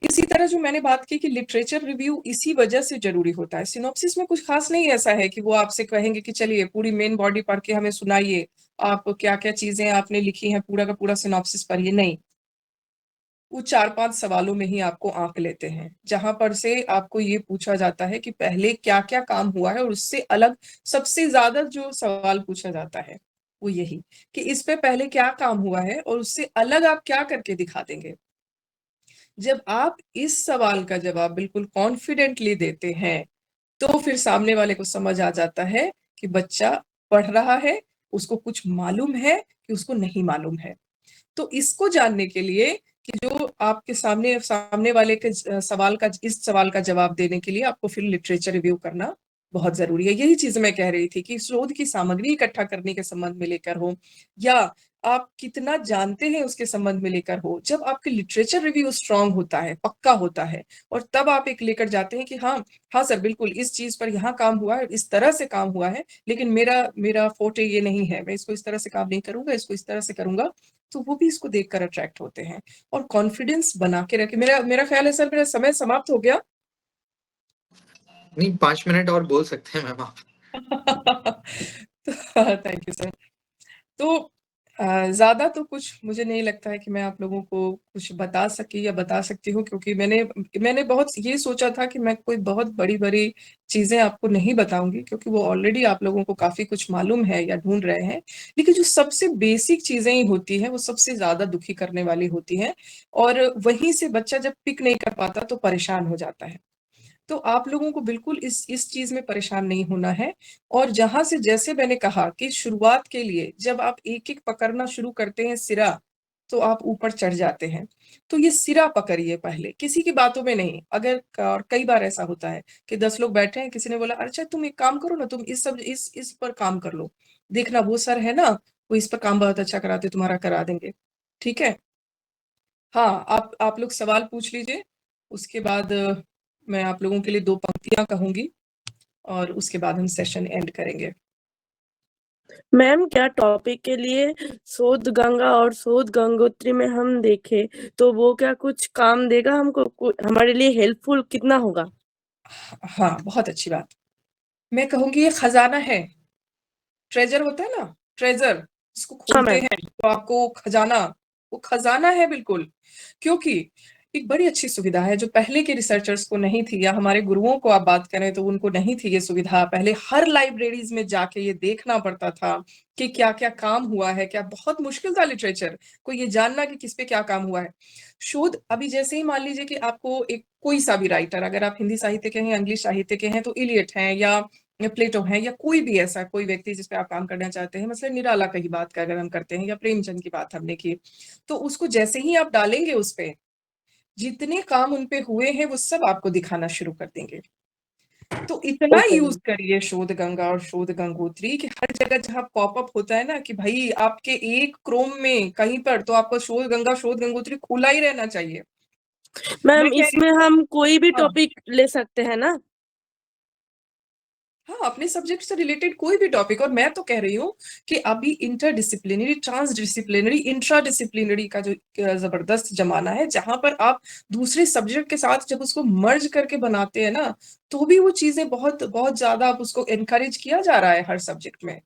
इसी तरह जो मैंने बात की कि लिटरेचर रिव्यू इसी वजह से जरूरी होता है। सिनॉप्सिस में कुछ खास नहीं ऐसा है कि वो आपसे कहेंगे कि चलिए पूरी मेन बॉडी पढ़ के हमें सुनाइए, आप क्या क्या चीजें आपने लिखी हैं पूरा का पूरा सिनॉप्सिस पढ़िए, नहीं। वो 4-5 सवालों में ही आपको आंक लेते हैं, जहां पर से आपको ये पूछा जाता है कि पहले क्या क्या काम हुआ है, और उससे अलग सबसे ज्यादा जो सवाल पूछा जाता है वो यही कि इस पे पहले क्या काम हुआ है और उससे अलग आप क्या करके दिखा देंगे। जब आप इस सवाल का जवाब बिल्कुल कॉन्फिडेंटली देते हैं, तो फिर सामने वाले को समझ आ जाता है कि बच्चा पढ़ रहा है, उसको कुछ मालूम है कि उसको नहीं मालूम है। तो इसको जानने के लिए कि जो आपके सामने वाले के इस सवाल का जवाब देने के लिए आपको फिर लिटरेचर रिव्यू करना बहुत जरूरी है। यही चीज मैं कह रही थी कि शोध की सामग्री इकट्ठा करने के संबंध में लेकर हो, या आप कितना जानते हैं उसके संबंध में लेकर हो। जब आपके लिटरेचर रिव्यू स्ट्रांग होता है, पक्का होता है, और तब आप एक लेकर जाते हैं कि हाँ सर बिल्कुल इस चीज पर यहाँ काम हुआ है, इस तरह से काम हुआ है, लेकिन मेरा फोटे ये नहीं है, मैं इसको इस तरह से काम नहीं करूंगा, इसको इस तरह से करूंगा, तो वो भी इसको देखकर अट्रैक्ट होते हैं और कॉन्फिडेंस बना के रखे। मेरा ख्याल है सर मेरा समय समाप्त हो गया। नहीं, 5 मिनट और बोल सकते हैं मैम आप। Thank you sir. तो ज्यादा तो कुछ मुझे नहीं लगता है कि मैं आप लोगों को कुछ बता सकी या बता सकती हूँ, क्योंकि मैंने बहुत ये सोचा था कि मैं कोई बहुत बड़ी बड़ी चीजें आपको नहीं बताऊंगी, क्योंकि वो ऑलरेडी आप लोगों को काफी कुछ मालूम है या ढूंढ रहे हैं। लेकिन जो सबसे बेसिक चीजें ही होती हैं वो सबसे ज्यादा दुखी करने वाली होती हैं, और वहीं से बच्चा जब पिक नहीं कर पाता तो परेशान हो जाता है। तो आप लोगों को बिल्कुल इस चीज में परेशान नहीं होना है। और जहां से, जैसे मैंने कहा कि शुरुआत के लिए जब आप एक एक पकड़ना शुरू करते हैं सिरा, तो आप ऊपर चढ़ जाते हैं। तो ये सिरा पकड़िए पहले, किसी की बातों में नहीं। अगर, और कई बार ऐसा होता है कि 10 लोग बैठे हैं, किसी ने बोला अच्छा तुम एक काम करो ना, तुम इस पर काम कर लो, देखना वो सर है ना, वो इस पर काम बहुत अच्छा कराते, तुम्हारा करा देंगे। ठीक है, हाँ आप लोग सवाल पूछ लीजिए, उसके बाद मैं आप लोगों के लिए 2 पंक्तियां कहूंगी और उसके बाद हम सेशन एंड करेंगे। मैम क्या टॉपिक के लिए शोध गंगा और शोध गंगोत्री में हम देखें तो वो क्या कुछ काम देगा हमको, हमारे लिए हेल्पफुल कितना होगा? हाँ बहुत अच्छी बात। मैं कहूंगी ये खजाना है, ट्रेजर होता है ना, ट्रेजर जिसको हाँ खोलते मैम। हैं तो आपको खजाना, वो खजाना है बिल्कुल। क्योंकि एक बड़ी अच्छी सुविधा है जो पहले के रिसर्चर्स को नहीं थी, या हमारे गुरुओं को आप बात करें तो उनको नहीं थी ये सुविधा। पहले हर लाइब्रेरीज में जाके ये देखना पड़ता था कि क्या क्या काम हुआ है, क्या बहुत मुश्किल था लिटरेचर को ये जानना कि किस पे क्या काम हुआ है। शोध, अभी जैसे ही मान लीजिए कि आपको एक कोई सा भी राइटर, अगर आप हिंदी साहित्य के हैं, इंग्लिश साहित्य के हैं, तो इलियट हैं या प्लेटो है, या कोई भी ऐसा कोई व्यक्ति जिस पे आप काम करना चाहते हैं, मतलब निराला की बात का अगर हम करते हैं या प्रेमचंद की बात हमने की, तो उसको जैसे ही आप डालेंगे उस पे, जितने काम उनपे हुए हैं वो सब आपको दिखाना शुरू कर देंगे। तो इतना ओके यूज मैम। करिए शोध गंगा और शोध गंगोत्री कि हर जगह जहां पॉपअप होता है ना कि भाई आपके एक क्रोम में कहीं पर तो आपको शोध गंगा शोध गंगोत्री खुला ही रहना चाहिए। मैं मैम कह रही इसमें हम कोई भी हाँ टॉपिक ले सकते हैं ना? हाँ, अपने सब्जेक्ट से रिलेटेड कोई भी टॉपिक। और मैं तो कह रही हूँ कि अभी इंटरडिसिप्लिनरी, ट्रांसडिसिप्लिनरी, इंट्राडिसिप्लिनरी का जो जबरदस्त जमाना है, जहां पर आप दूसरे सब्जेक्ट के साथ जब उसको मर्ज करके बनाते हैं ना, तो भी वो चीजें बहुत बहुत ज्यादा आप उसको एनकरेज किया जा रहा है हर सब्जेक्ट में।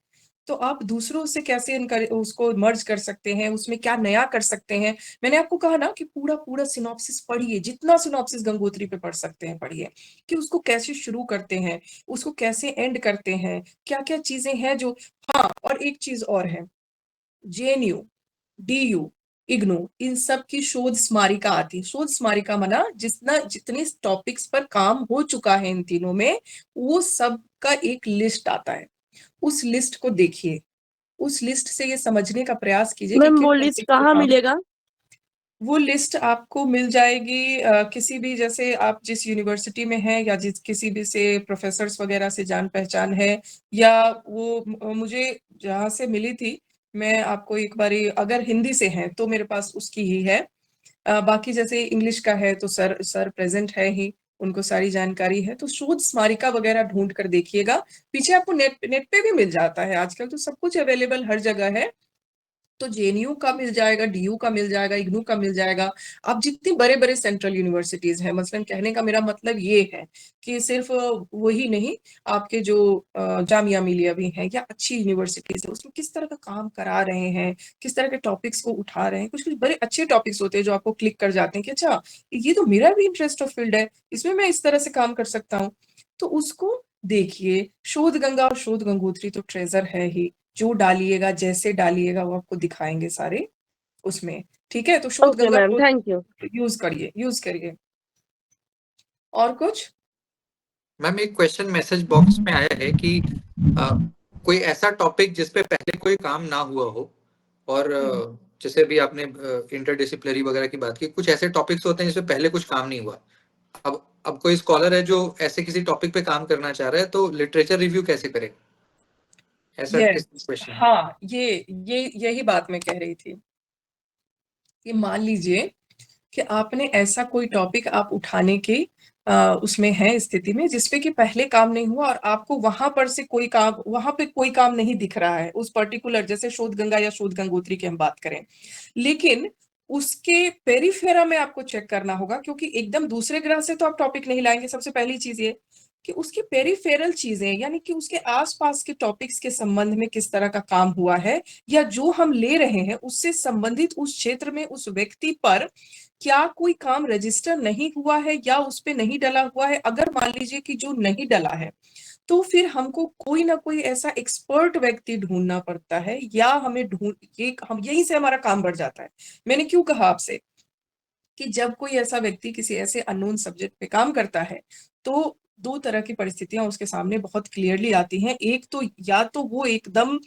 तो आप दूसरों से कैसे उसको मर्ज कर सकते हैं, उसमें क्या नया कर सकते हैं। मैंने आपको कहा ना कि पूरा पूरा सिनॉप्सिस पढ़िए, जितना सिनॉप्सिस गंगोत्री पे पढ़ सकते हैं पढ़िए, कि उसको कैसे शुरू करते हैं, उसको कैसे एंड करते हैं, क्या क्या चीजें हैं जो। हाँ, और एक चीज और है, जेएनयू, डीयू, इग्नू, इन सब की शोध स्मारिका आती है। शोध स्मारिका मना जितने टॉपिक्स पर काम हो चुका है इन तीनों में, वो सब का एक लिस्ट आता है। उस लिस्ट को देखिए, उस लिस्ट से ये समझने का प्रयास कीजिए कि मैम किस वो लिस्ट टॉपिक पे कहाँ काम। मिलेगा? वो लिस्ट आपको मिल जाएगी किसी भी, जैसे आप जिस यूनिवर्सिटी में हैं या जिस किसी भी से प्रोफेसर्स वगैरह से जान पहचान है, या वो मुझे जहाँ से मिली थी, मैं आपको एक बारी, अगर हिंदी से हैं तो मेरे पास उसकी ही है। बाकी जैसे इंग्लिश का है तो सर प्रेजेंट है ही, उनको सारी जानकारी है। तो शोध स्मारिका वगैरह ढूंढ कर देखिएगा। पीछे आपको नेट पे भी मिल जाता है, आजकल तो सब कुछ अवेलेबल हर जगह है। तो जेएनयू का मिल जाएगा, डीयू का मिल जाएगा, इग्नू का मिल जाएगा। अब जितनी बड़े बड़े सेंट्रल यूनिवर्सिटीज हैं, मसलन कहने का मेरा मतलब ये है कि सिर्फ वही नहीं, आपके जो जामिया मिलिया भी हैं या अच्छी यूनिवर्सिटीज है, उसमें किस तरह का काम करा रहे हैं, किस तरह के टॉपिक्स को उठा रहे हैं। कुछ कुछ बड़े अच्छे टॉपिक्स होते हैं जो आपको क्लिक कर जाते हैं कि अच्छा ये तो मेरा भी इंटरेस्ट ऑफ फील्ड है, इसमें मैं इस तरह से काम कर सकता हूँ। तो उसको देखिए। शोध गंगा और शोध गंगोत्री तो ट्रेजर है ही, जो डालिएगा जैसे डालिएगा वो आपको दिखाएंगे सारे उसमें। ठीक है, तो शोध okay Ganga ma'am, thank you. Use करिए, यूज करिए। और कुछ? मैम एक क्वेश्चन मैसेज बॉक्स में आया है कि कोई ऐसा टॉपिक जिस पे पहले कोई काम ना हुआ हो, और जैसे भी आपने इंटरडिसिप्लिनरी वगैरह की बात की, कुछ ऐसे टॉपिक्स होते हैं जिसपे पहले कुछ काम नहीं हुआ। अब कोई स्कॉलर है जो ऐसे किसी टॉपिक पे काम करना चाह रहा है, तो लिटरेचर रिव्यू कैसे करे? ऐसा Yes, किस क्वेश्चन? हाँ, यही बात मैं कह रही थी कि मान लीजिए कि आपने ऐसा कोई टॉपिक आप उठाने के उसमें है स्थिति में जिसपे कि पहले काम नहीं हुआ और आपको वहां पर से वहां पे कोई काम नहीं दिख रहा है उस पर्टिकुलर, जैसे शोध गंगा या शोध गंगोत्री की हम बात करें, लेकिन उसके पेरिफेरा में आपको चेक करना होगा, क्योंकि एकदम दूसरे ग्रह से तो आप टॉपिक नहीं लाएंगे। सबसे पहली चीज ये कि उसकी पेरिफेरल चीजें, यानी कि उसके आसपास के टॉपिक्स के संबंध में किस तरह का काम हुआ है, या जो हम ले रहे हैं उससे संबंधित उस क्षेत्र में उस व्यक्ति पर क्या कोई काम रजिस्टर नहीं हुआ है या उस पे नहीं डला हुआ है। अगर मान लीजिए कि जो नहीं डला है, तो फिर हमको कोई ना कोई ऐसा एक्सपर्ट व्यक्ति ढूंढना पड़ता है, या हम यहीं से हमारा काम बढ़ जाता है। मैंने क्यों कहा आपसे कि जब कोई ऐसा व्यक्ति किसी ऐसे अननोन सब्जेक्ट पे काम करता है, तो दो तरह की परिस्थितियां उसके सामने बहुत क्लियरली आती हैं। एक तो या तो वो एकदम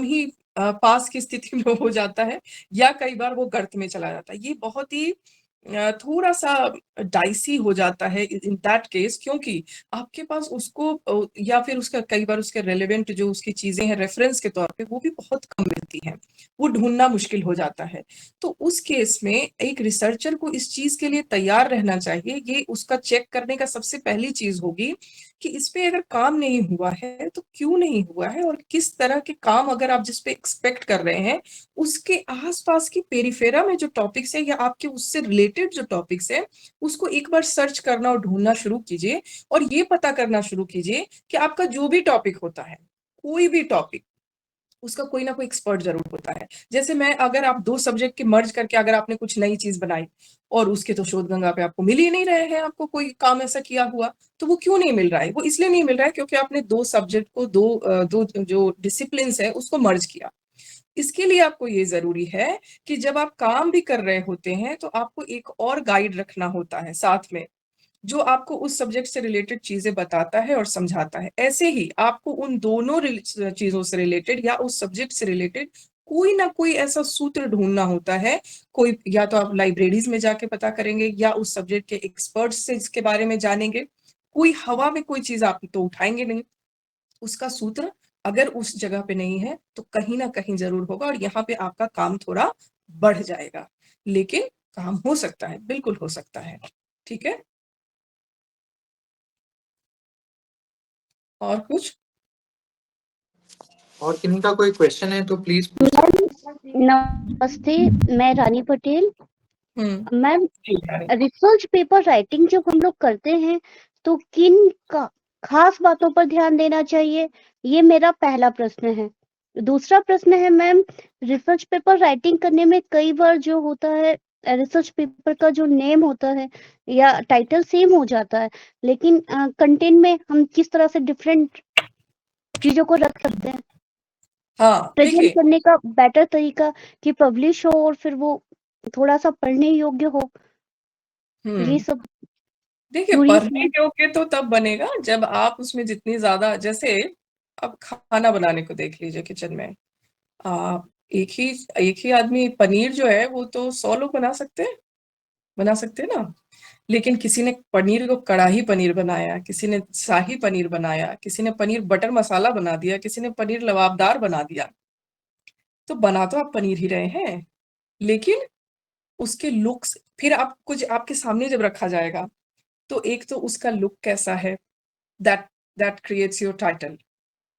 ही पास की स्थिति में हो जाता है, या कई बार वो गर्त में चला जाता है। ये बहुत ही थोड़ा सा डाइसी हो जाता है इन दैट केस, क्योंकि आपके पास उसको या फिर उसका कई बार उसके रेलेवेंट जो उसकी चीजें हैं रेफरेंस के तौर पे, वो भी बहुत कम मिलती हैं, वो ढूंढना मुश्किल हो जाता है। तो उस केस में एक रिसर्चर को इस चीज के लिए तैयार रहना चाहिए। ये उसका चेक करने का सबसे पहली चीज होगी कि इस पे अगर काम नहीं हुआ है तो क्यों नहीं हुआ है, और किस तरह के काम अगर आप जिस पे एक्सपेक्ट कर रहे हैं उसके आसपास की पेरिफेरा में जो टॉपिक्स है या आपके उससे रिलेटेड जो टॉपिक्स है, उसको एक बार सर्च करना और ढूंढना शुरू कीजिए। और ये पता करना शुरू कीजिए कि आपका जो भी टॉपिक होता है, कोई भी टॉपिक, उसका कोई ना कोई एक्सपर्ट जरूर होता है। जैसे अगर आप दो सब्जेक्ट के मर्ज करके अगर आपने कुछ नई चीज बनाई और उसके तो शोध गंगा पे आपको मिल ही नहीं रहे हैं, आपको कोई काम ऐसा किया हुआ, तो वो क्यों नहीं मिल रहा है? वो इसलिए नहीं मिल रहा है क्योंकि आपने दो सब्जेक्ट को दो जो डिसिप्लिन है उसको मर्ज किया। इसके लिए आपको ये जरूरी है कि जब आप काम भी कर रहे होते हैं तो आपको एक और गाइड रखना होता है साथ में, जो आपको उस सब्जेक्ट से रिलेटेड चीजें बताता है और समझाता है। ऐसे ही आपको उन दोनों चीजों से रिलेटेड या उस सब्जेक्ट से रिलेटेड कोई ना कोई ऐसा सूत्र ढूंढना होता है। कोई या तो आप लाइब्रेरीज में जाके पता करेंगे या उस सब्जेक्ट के एक्सपर्ट्स से इसके बारे में जानेंगे। कोई हवा में कोई चीज आप तो उठाएंगे नहीं, उसका सूत्र अगर उस जगह पे नहीं है तो कहीं ना कहीं जरूर होगा, और यहाँ पे आपका काम थोड़ा बढ़ जाएगा। लेकिन काम हो सकता है, बिल्कुल हो सकता है। ठीक है, और कुछ? और किन्हीं का कोई क्वेश्चन है तो प्लीज पूछ सकते नमस्ते, मैं रानी पटेल। मैम, ठीक है। रिसर्च पेपर राइटिंग जब हम लोग करते हैं तो किन का खास बातों पर ध्यान देना चाहिए, ये मेरा पहला प्रश्न है। दूसरा प्रश्न है मैम, रिसर्च पेपर राइटिंग करने में कई बार जो होता है रिसर्च पेपर का जो नेम होता है या टाइटल सेम हो जाता है, लेकिन कंटेंट में हम किस तरह से डिफरेंट चीजों को रख सकते हैं? हाँ, प्रेजेंट देखिए, करने का बेटर तरीका कि पब्लिश हो और फिर वो थोड़ा सा पढ़ने योग्य हो, ये सब देखिए दूरी पढ़ने से। योग्य तो तब बनेगा जब आप उसमें जितनी ज्यादा, जैसे अब खाना बनाने को देख लीजिए, किचन में आप एक ही आदमी पनीर जो है वो तो 100 लोग बना सकते हैं ना। लेकिन किसी ने पनीर को कढ़ाई पनीर बनाया, किसी ने शाही पनीर बनाया, किसी ने पनीर बटर मसाला बना दिया, किसी ने पनीर लबाबदार बना दिया, तो बना तो आप पनीर ही रहे हैं। लेकिन उसके लुक्स फिर आप कुछ आपके सामने जब रखा जाएगा तो एक तो उसका लुक कैसा है, that that creates your title.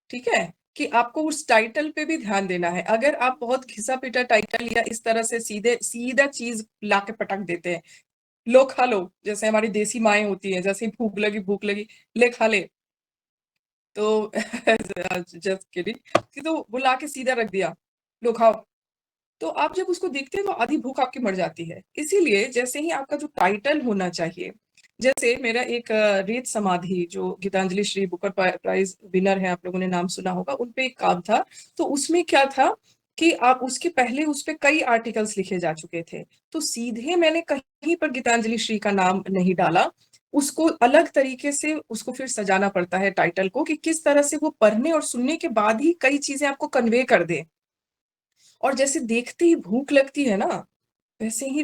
ठीक है, कि आपको उस टाइटल पे भी ध्यान देना है। अगर आप बहुत घिसा पिटा टाइटल या इस तरह से सीधा चीज लाके पटक देते हैं, लो खा लो, जैसे हमारी देसी माएँ होती हैं, जैसे ही भूख लगी ले खा ले, तो जस्ट किडिंग, कि तो बुला के सीधा रख दिया, लो खाओ, तो आप जब उसको देखते हैं तो आधी भूख आपकी मर जाती है। इसीलिए जैसे ही आपका जो टाइटल होना चाहिए, जैसे मेरा एक रेत समाधि जो Geetanjali Shree Booker prize winner है, आप लोगों ने नाम सुना होगा, उनपे एक काम था। तो उसमें क्या था कि आप उसके पहले उस पे कई आर्टिकल्स लिखे जा चुके थे, तो सीधे मैंने कहीं पर गीतांजलि श्री का नाम नहीं डाला, उसको अलग तरीके से उसको फिर सजाना पड़ता है टाइटल को, कि किस तरह से वो पढ़ने और सुनने के बाद ही कई चीजें आपको कन्वे कर दे। और जैसे देखते ही भूख लगती है ना, वैसे ही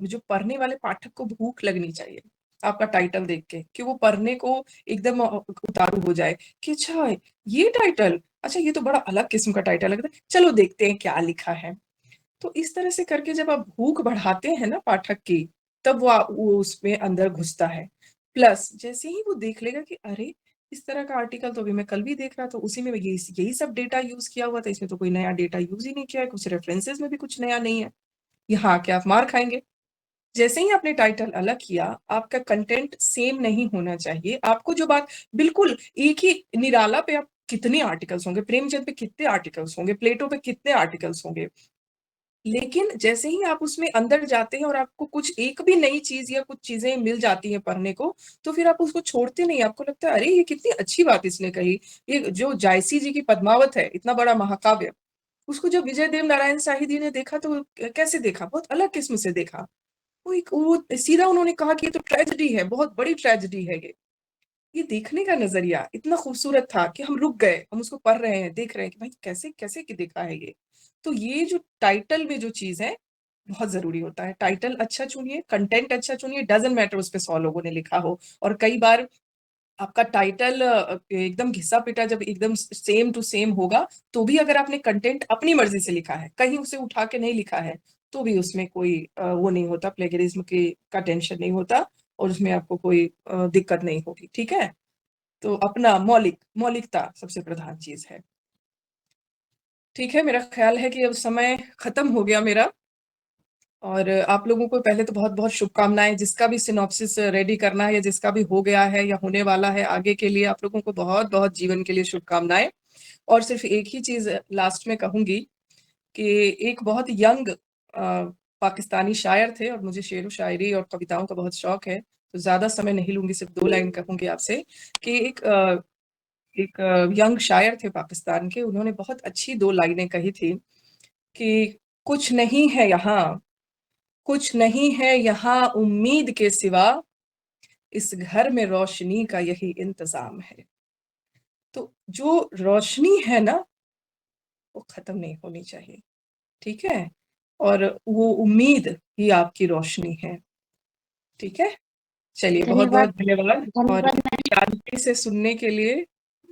जो पढ़ने वाले पाठक को भूख लगनी चाहिए। आपका टाइटल देख के कि वो पढ़ने को एकदम उतारू हो जाए कि अच्छा ये टाइटल, अच्छा ये तो बड़ा अलग किस्म का टाइटल लगता है, चलो देखते हैं क्या लिखा है। तो इस तरह से करके जब आप भूख बढ़ाते हैं ना पाठक की, तब वो उसमें अंदर घुसता है। प्लस जैसे ही वो देख लेगा कि अरे इस तरह का आर्टिकल तो अभी मैं कल भी देख रहा था, उसी में यही सब डेटा यूज किया हुआ था, इसमें तो कोई नया डेटा यूज ही नहीं किया है, कुछ रेफरेंसेस में भी कुछ नया नहीं है, यहाँ आके आप मार खाएंगे। जैसे ही आपने टाइटल अलग किया, आपका कंटेंट सेम नहीं होना चाहिए। आपको जो बात बिल्कुल एक ही निराला पे आप कितने आर्टिकल्स होंगे, प्रेमचंद पे कितने आर्टिकल्स होंगे, प्लेटो पे कितने आर्टिकल्स होंगे, लेकिन जैसे ही आप उसमें अंदर जाते हैं और आपको कुछ एक भी नई चीज या कुछ चीजें मिल जाती हैं पढ़ने को, तो फिर आप उसको छोड़ते नहीं। आपको लगता है अरे ये कितनी अच्छी बात इसने कही। ये जो जायसी जी की पद्मावत है, इतना बड़ा महाकाव्य, उसको जब विजय देव नारायण शाही ने देखा तो कैसे देखा, बहुत अलग किस्म से देखा। वो सीधा उन्होंने कहा कि ये तो ट्रेजेडी है, बहुत बड़ी ट्रेजेडी है। ये देखने का नजरिया इतना खूबसूरत था कि हम रुक गए, हम उसको पढ़ रहे हैं, देख रहे हैं कि भाई कैसे कैसे कि देखा है ये। तो ये जो टाइटल में जो चीज है बहुत जरूरी होता है, टाइटल अच्छा चुनिए, कंटेंट अच्छा चुनिए, डजंट मैटर उस पे 100 लोगों ने लिखा हो। और कई बार आपका टाइटल एकदम घिसा पिटा जब एकदम सेम टू सेम होगा, तो भी अगर आपने कंटेंट अपनी मर्जी से लिखा है, कहीं उसे उठा के नहीं लिखा है, तो भी उसमें कोई वो नहीं होता, प्लेगरिज्म का टेंशन नहीं होता, और उसमें आपको कोई दिक्कत नहीं होगी। ठीक है, तो अपना मौलिकता सबसे प्रधान चीज है। ठीक है, मेरा ख्याल है कि अब समय खत्म हो गया मेरा, और आप लोगों को पहले तो बहुत बहुत शुभकामनाएं। जिसका भी सिनॉप्सिस रेडी करना है या जिसका भी हो गया है या होने वाला है आगे के लिए, आप लोगों को बहुत बहुत जीवन के लिए शुभकामनाएं। और सिर्फ एक ही चीज लास्ट में कहूंगी कि एक बहुत यंग पाकिस्तानी शायर थे, और मुझे शेर व शायरी और कविताओं का बहुत शौक है, तो ज्यादा समय नहीं लूंगी, सिर्फ 2 लाइन कहूंगी आपसे कि एक यंग शायर थे पाकिस्तान के, उन्होंने बहुत अच्छी 2 लाइनें कही थी कि कुछ नहीं है यहाँ, कुछ नहीं है यहाँ उम्मीद के सिवा, इस घर में रोशनी का यही इंतजाम है। तो जो रोशनी है ना, वो खत्म नहीं होनी चाहिए। ठीक है, और वो उम्मीद ही आपकी रोशनी है। ठीक है, चलिए बहुत बहुत धन्यवाद, और इतनी शांति से सुनने के लिए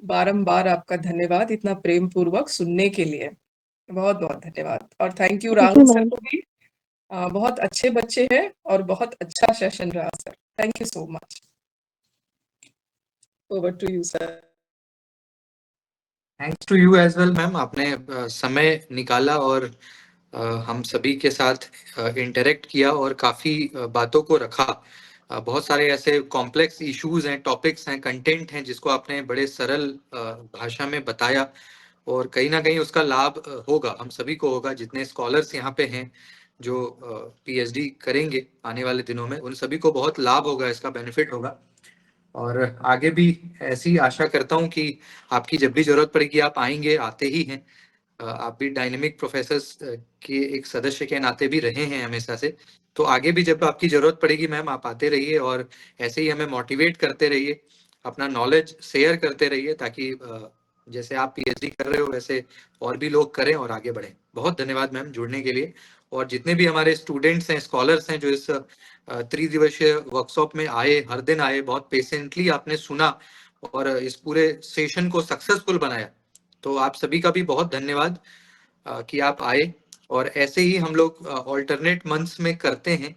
बारंबार आपका धन्यवाद, इतना प्रेम पूर्वक सुनने के लिए बहुत बहुत धन्यवाद। और थैंक यू राहुल सर को भी, बहुत अच्छे बच्चे हैं और बहुत अच्छा सेशन रहा sir, thank you so much. Over to you sir. Thanks to you as well ma'am, आपने समय निकाला और हम सभी के साथ इंटरेक्ट किया और काफी बातों को रखा। बहुत सारे ऐसे कॉम्प्लेक्स इश्यूज हैं, टॉपिक्स हैं, कंटेंट हैं, जिसको आपने बड़े सरल भाषा में बताया, और कहीं ना कहीं उसका लाभ होगा, हम सभी को होगा। जितने स्कॉलर्स यहाँ पे हैं जो पीएचडी करेंगे आने वाले दिनों में, उन सभी को बहुत लाभ होगा, इसका बेनिफिट होगा। और आगे भी ऐसी आशा करता हूँ कि आपकी जब भी जरूरत पड़ेगी आप आएंगे, आते ही हैं। आप भी डायनेमिक प्रोफेसर्स के एक सदस्य के नाते भी रहे हैं हमेशा से, तो आगे भी जब आपकी जरूरत पड़ेगी मैम आप आते रहिए, और ऐसे ही हमें मोटिवेट करते रहिए, अपना नॉलेज शेयर करते रहिए, ताकि जैसे आप पीएचडी कर रहे हो वैसे और भी लोग करें और आगे बढ़ें। बहुत धन्यवाद मैम जुड़ने के लिए। और जितने भी हमारे स्टूडेंट्स हैं, स्कॉलर्स हैं, जो इस 3 दिवसीय वर्कशॉप में आए, हर दिन आए, बहुत पेशेंटली आपने सुना और इस पूरे सेशन को सक्सेसफुल बनाया, तो आप सभी का भी बहुत धन्यवाद कि आप आए। और ऐसे ही हम लोग ऑल्टरनेट मंथ्स में करते हैं,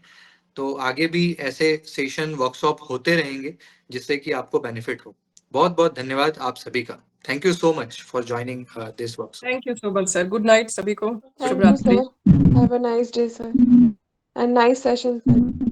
तो आगे भी ऐसे सेशन वर्कशॉप होते रहेंगे जिससे कि आपको बेनिफिट हो। बहुत बहुत धन्यवाद आप सभी का। Thank you so much for joining this workshop. Thank you so much sir, good night सभी को, Thank शुभ you, रात्रि। sir. Have a nice day, sir. And nice session, sir.